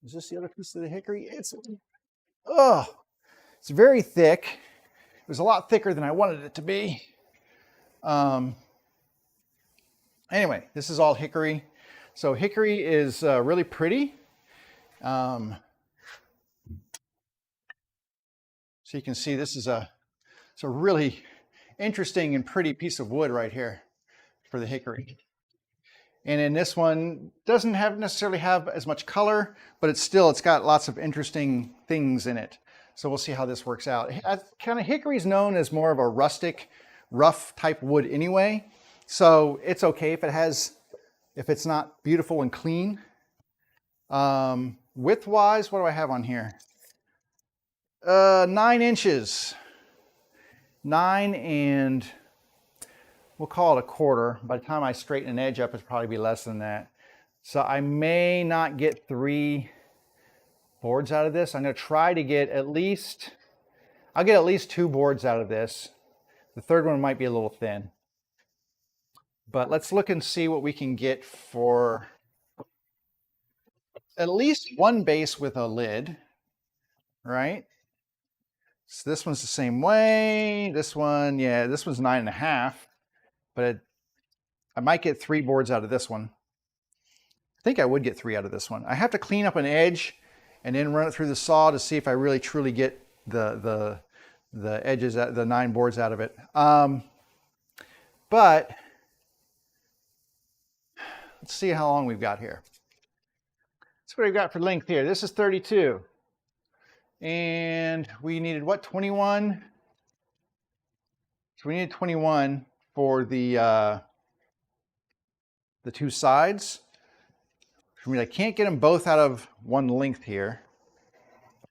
Is this the other piece of the hickory? It's very thick. It was a lot thicker than I wanted it to be. Anyway, this is all hickory. So hickory is really pretty. So you can see this is it's a really interesting and pretty piece of wood right here for the hickory. And in this one, doesn't necessarily have as much color, but it's got lots of interesting things in it. So we'll see how this works out. Kind of hickory is known as more of a rustic, rough type wood anyway. So it's okay if it's not beautiful and clean. Width-wise, what do I have on here? 9 inches. 9 and we'll call it a quarter. By the time I straighten an edge up, it'll probably be less than that. So I may not get 3 boards out of this. I'm going to try to get I'll get at least 2 boards out of this. The third one might be a little thin. But let's look and see what we can get for at least one base with a lid, right? So this one's the same way. This one, yeah, this one's 9.5, but I might get 3 boards out of this one. I think I would get 3 out of this one. I have to clean up an edge and then run it through the saw to see if I really truly get the edges, the 9 boards out of it. But let's see how long we've got here. That's what we've got for length here. This is 32. And we needed what, 21? So we needed 21 for the 2 sides. I mean, I can't get them both out of one length here.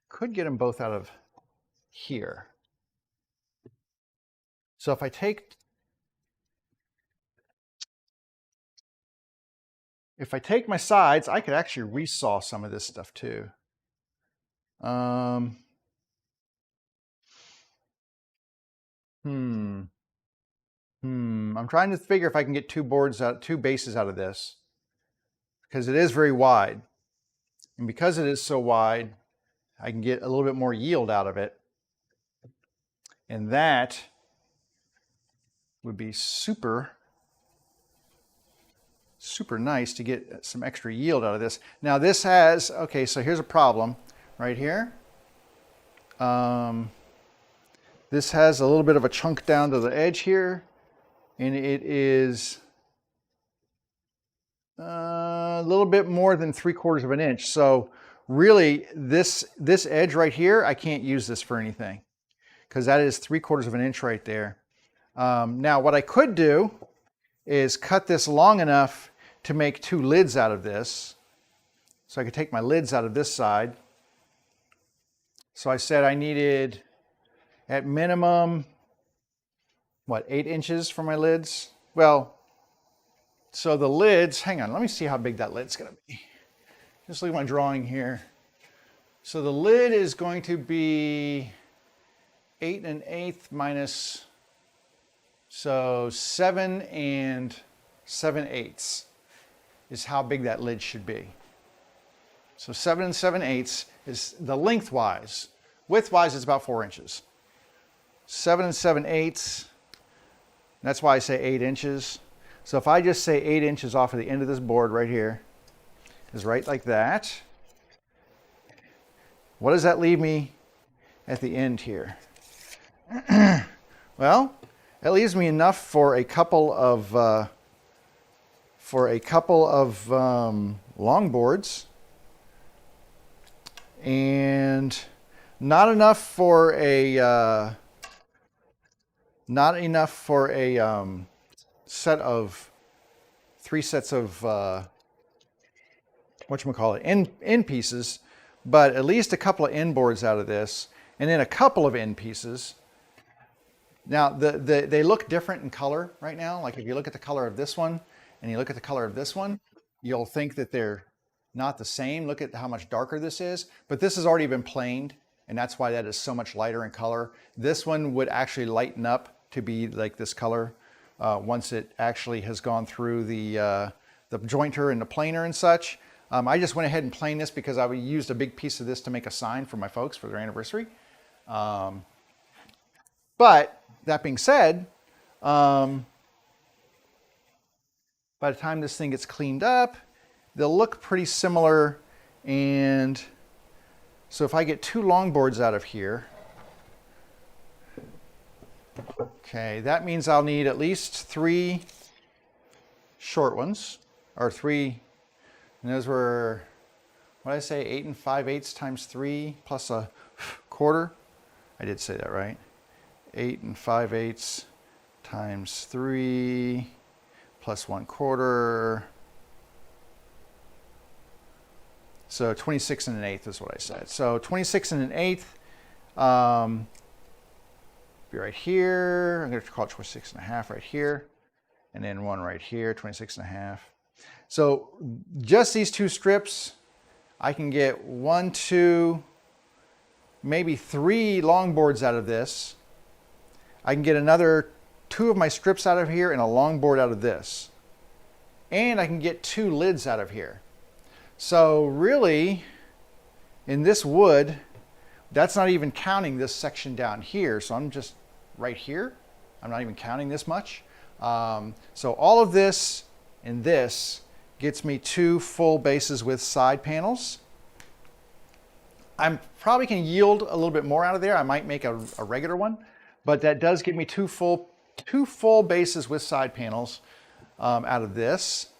Could get them both out of here. So if I take my sides, I could actually resaw some of this stuff too. I'm trying to figure if I can get 2 bases out of this, because it is very wide. And because it is so wide, I can get a little bit more yield out of it. And that would be super nice to get some extra yield out of this. Now this has, okay, so here's a problem right here. This has a little bit of a chunk down to the edge here, and it is a little bit more than 3/4 of an inch. So really this edge right here, I can't use this for anything, because that is 3/4 of an inch right there. Now what I could do is cut this long enough to make 2 lids out of this. So I could take my lids out of this side. So I said I needed at minimum, what, 8 inches for my lids? Well, so the lids, hang on, let me see how big that lid's gonna be. Just look at my drawing here. So the lid is going to be 8 1/8 minus, so 7 7/8 is how big that lid should be. So 7 7/8 is the lengthwise. Widthwise, it's about 4 inches. 7 7/8, that's why I say 8 inches. So if I just say 8 inches off of the end of this board right here, is right like that. What does that leave me at the end here? Well, that leaves me enough for a couple of long boards, and not enough for a set of 3 sets of end pieces, but at least a couple of end boards out of this, and then a couple of end pieces. Now they look different in color right now. Like if you look at the color of this one and you look at the color of this one, you'll think that they're not the same. Look at how much darker this is, but this has already been planed, and that's why that is so much lighter in color. This one would actually lighten up to be like this color once it actually has gone through the jointer and the planer and such. I just went ahead and planed this because I used a big piece of this to make a sign for my folks for their anniversary. But that being said, by the time this thing gets cleaned up, they'll look pretty similar. And so if I get 2 longboards out of here, okay, that means I'll need at least 3 short ones, or 3, and those were, what did I say, 8 5/8 times 3 plus a quarter? I did say that, right? 8 5/8 times 3 plus 1/4. So 26 1/8 is what I said. So 26 1/8 be right here. I'm going to call it 26 1/2 right here. And then 1 right here, 26 1/2. So just these 2 strips, I can get 1, 2, maybe 3 longboards out of this. I can get another 2 of my strips out of here and a longboard out of this. And I can get 2 lids out of here. So really, in this wood, that's not even counting this section down here. So I'm just right here. I'm not even counting this much. So all of this and this gets me 2 full bases with side panels. I'm probably can yield a little bit more out of there. I might make a regular one, but that does give me 2 full bases with side panels out of this.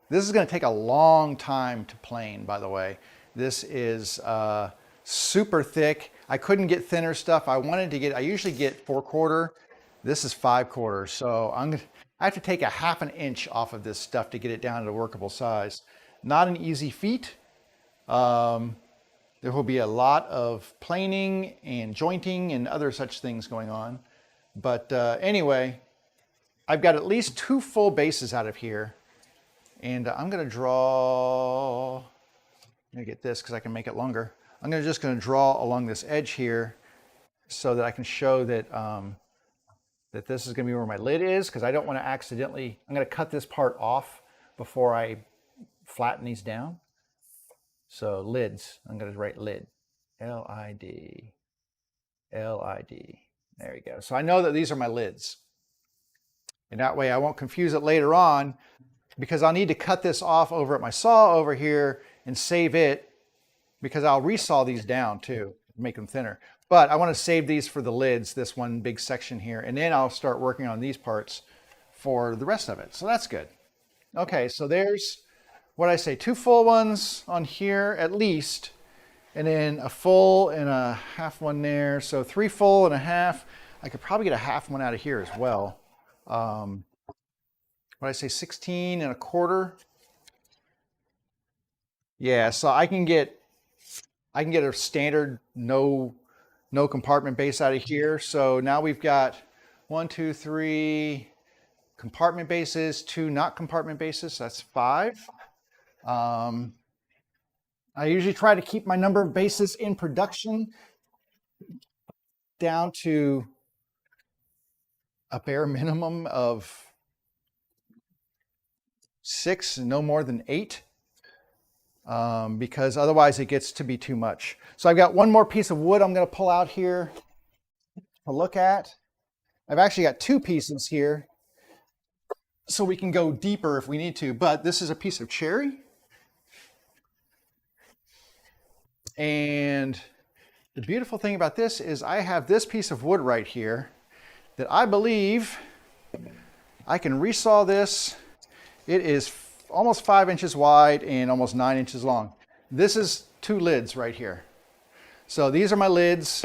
This is going to take a long time to plane, by the way. This is super thick. I couldn't get thinner stuff. I usually get 4/4. This is 5/4. So I have to take a 1/2 inch off of this stuff to get it down to a workable size. Not an easy feat. There will be a lot of planing and jointing and other such things going on. But anyway, I've got at least 2 full bases out of here. And I'm going to draw, let me get this because I can make it longer. I'm just going to draw along this edge here so that I can show that, that this is going to be where my lid is, because I don't want to accidentally, I'm going to cut this part off before I flatten these down. So lids, I'm going to write lid, L-I-D, L-I-D. There you go. So I know that these are my lids. And that way I won't confuse it later on, because I'll need to cut this off over at my saw over here and save it, because I'll resaw these down too, make them thinner. But I want to save these for the lids, this one big section here, and then I'll start working on these parts for the rest of it. So that's good. Okay, so there's, what I say, 2 full ones on here at least, and then a full and a 1/2 one there. So 3 full and a 1/2. I could probably get a 1/2 one out of here as well. What I say, 16 1/4. Yeah, so I can get a standard no compartment base out of here. So now we've got 1, 2, 3 compartment bases, 2 not compartment bases. So that's 5. I usually try to keep my number of bases in production down to a bare minimum of 6 and no more than 8, because otherwise it gets to be too much. So I've got one more piece of wood I'm going to pull out here to look at. I've actually got 2 pieces here, so we can go deeper if we need to, but this is a piece of cherry. And the beautiful thing about this is I have this piece of wood right here that I believe I can resaw this. It is almost 5 inches wide and almost 9 inches long. This is 2 lids right here. So these are my lids.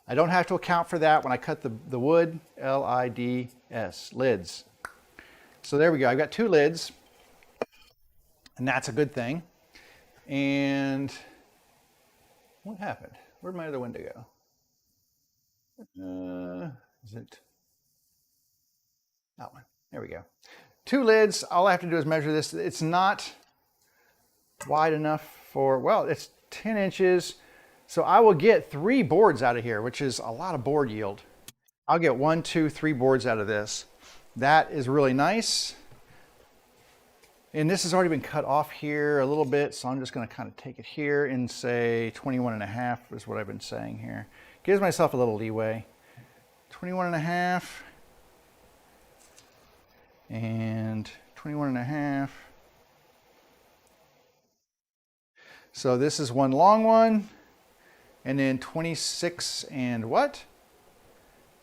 I don't have to account for that when I cut the wood. L-I-D-S, lids. So there we go. I've got 2 lids, and that's a good thing. And what happened? Where'd my other window go? Is it that one? There we go. 2 lids. All I have to do is measure this. It's not wide enough for, well, it's 10 inches. So I will get 3 boards out of here, which is a lot of board yield. I'll get 1, 2, 3 boards out of this. That is really nice. And this has already been cut off here a little bit, so I'm just going to kind of take it here and say 21.5 is what I've been saying here. Gives myself a little leeway. 21.5 and 21.5. So this is one long one, and then 26 and what?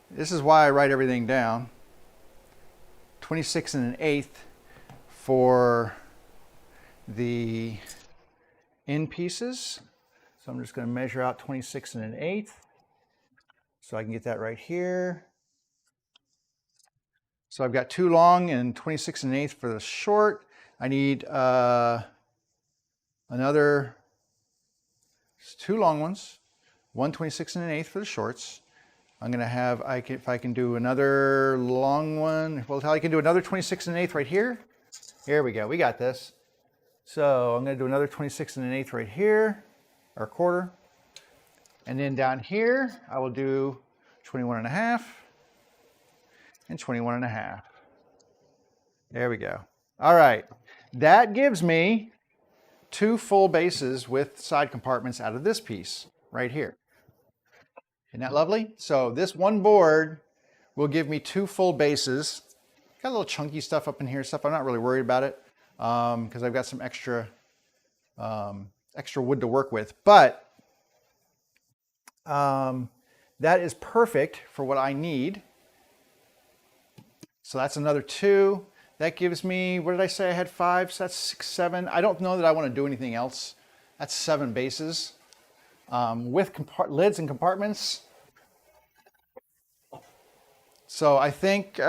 This is why I write everything down. 26 and 1/8 for the end pieces. So I'm just going to measure out 26 and 1/8 so I can get that right here. So I've got 2 long and 26 and 1/8 for the short. I need another 2 long ones, 1 26 and 1/8 for the shorts. I'm going to have, if I can do another long one, well, I can do another 26 and 1/8 right here. Here we go, we got this. So I'm going to do another 26 and 1/8 right here, or 1/4. And then down here, I will do 21.5 and 21.5. There we go. All right, that gives me 2 full bases with side compartments out of this piece right here. Isn't that lovely? So this one board will give me 2 full bases. Got a little chunky stuff up in here, stuff I'm not really worried about it because I've got some extra wood to work with. But that is perfect for what I need. So that's another 2. That gives me, what did I say? I had 5, so that's 6, 7. I don't know that I want to do anything else. That's 7 bases. With lids and compartments. So I think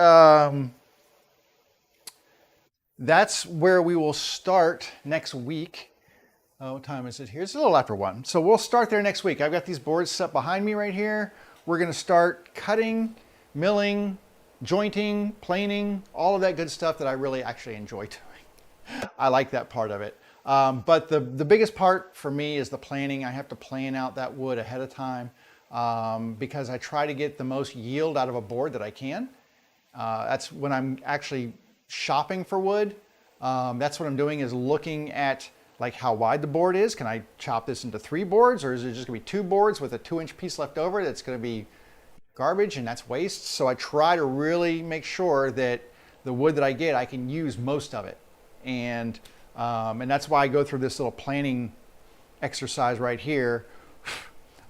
that's where we will start next week. What time is it here? It's a little after 1. So we'll start there next week. I've got these boards set behind me right here. We're going to start cutting, milling, jointing, planing, all of that good stuff that I really actually enjoy doing. I like that part of it. But the biggest part for me is the planning. I have to plan out that wood ahead of time because I try to get the most yield out of a board that I can. That's when I'm actually shopping for wood. That's what I'm doing, is looking at like how wide the board is. Can I chop this into 3 boards, or is it just gonna be 2 boards with a 2-inch piece left over that's gonna be garbage and that's waste? So I try to really make sure that the wood that I get, I can use most of it. And that's why I go through this little planning exercise right here.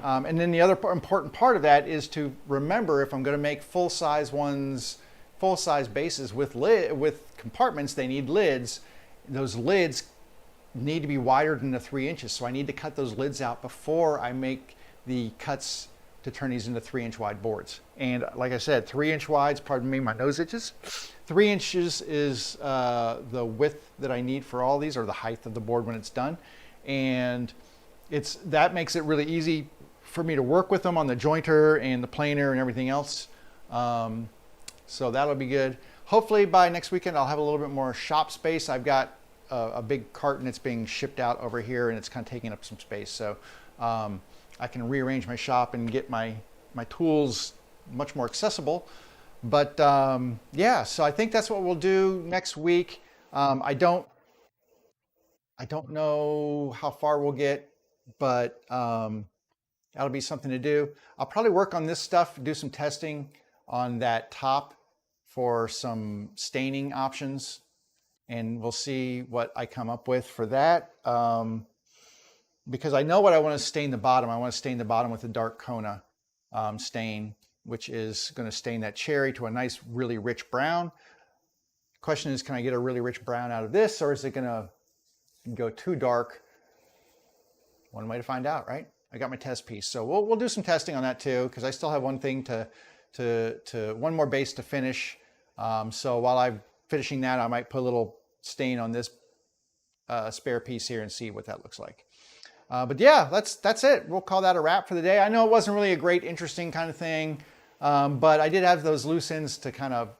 And then the other important part of that is to remember, if I'm going to make full-size ones, full-size bases with compartments, they need lids. Those lids need to be wider than the 3 inches. So I need to cut those lids out before I make the cuts to turn these into 3-inch wide boards. And like I said, 3-inch wides, pardon me, my nose itches. 3 inches is the width that I need for all these, or the height of the board when it's done. And that makes it really easy for me to work with them on the jointer and the planer and everything else. So that'll be good. Hopefully by next weekend, I'll have a little bit more shop space. I've got a big carton that's being shipped out over here, and it's kind of taking up some space. So I can rearrange my shop and get my tools much more accessible. But yeah, so I think that's what we'll do next week. I don't know how far we'll get, but that'll be something to do. I'll probably work on this stuff, do some testing on that top for some staining options, and we'll see what I come up with for that. Because I know what I want to stain the bottom. I want to stain the bottom with a dark Kona stain, which is going to stain that cherry to a nice, really rich brown. Question is, can I get a really rich brown out of this, or is it going to go too dark? One way to find out, right? I got my test piece. So we'll do some testing on that too, because I still have one thing one more base to finish. So while I'm finishing that, I might put a little stain on this spare piece here and see what that looks like. But yeah, that's it. We'll call that a wrap for the day. I know it wasn't really a great, interesting kind of thing, but I did have those loose ends to kind of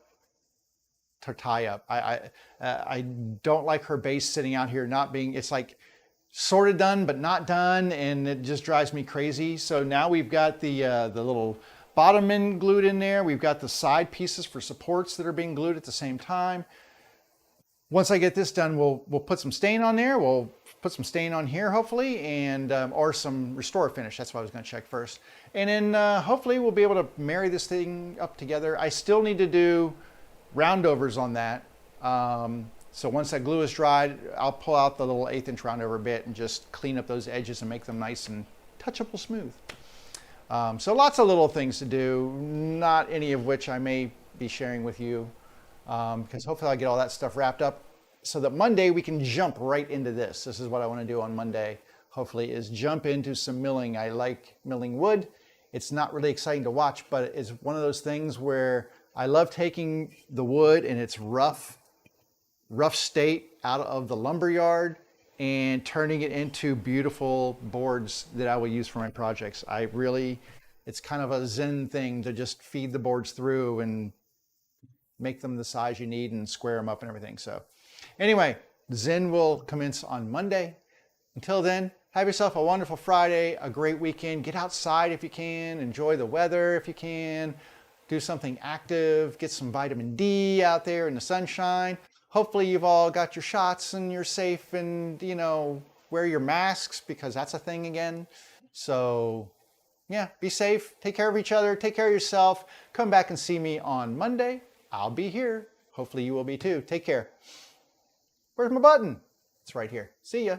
tie up. I don't like her base sitting out here not being, it's like sort of done but not done, and it just drives me crazy. So now we've got the little bottom end glued in there. We've got the side pieces for supports that are being glued at the same time. Once I get this done, we'll put some stain on there. We'll put some stain on here, hopefully, and or some restore finish. That's what I was going to check first. And then hopefully we'll be able to marry this thing up together. I still need to do roundovers on that. So once that glue is dried, I'll pull out the little 1/8 inch roundover bit and just clean up those edges and make them nice and touchable smooth. So lots of little things to do, not any of which I may be sharing with you, because hopefully I'll get all that stuff wrapped up so that Monday we can jump right into this. This is what I want to do on Monday, hopefully, is jump into some milling. I like milling wood. It's not really exciting to watch, but it's one of those things where I love taking the wood in its rough state out of the lumber yard and turning it into beautiful boards that I will use for my projects. It's kind of a zen thing to just feed the boards through and make them the size you need and square them up and everything. So anyway, zen will commence on Monday. Until then, have yourself a wonderful Friday, a great weekend. Get outside if you can, enjoy the weather if you can, do something active, get some vitamin D out there in the sunshine. Hopefully you've all got your shots and you're safe, and wear your masks because that's a thing again. So yeah, be safe, take care of each other, take care of yourself. Come back and see me on Monday. I'll be here. Hopefully you will be too. Take care. Where's my button? It's right here. See ya.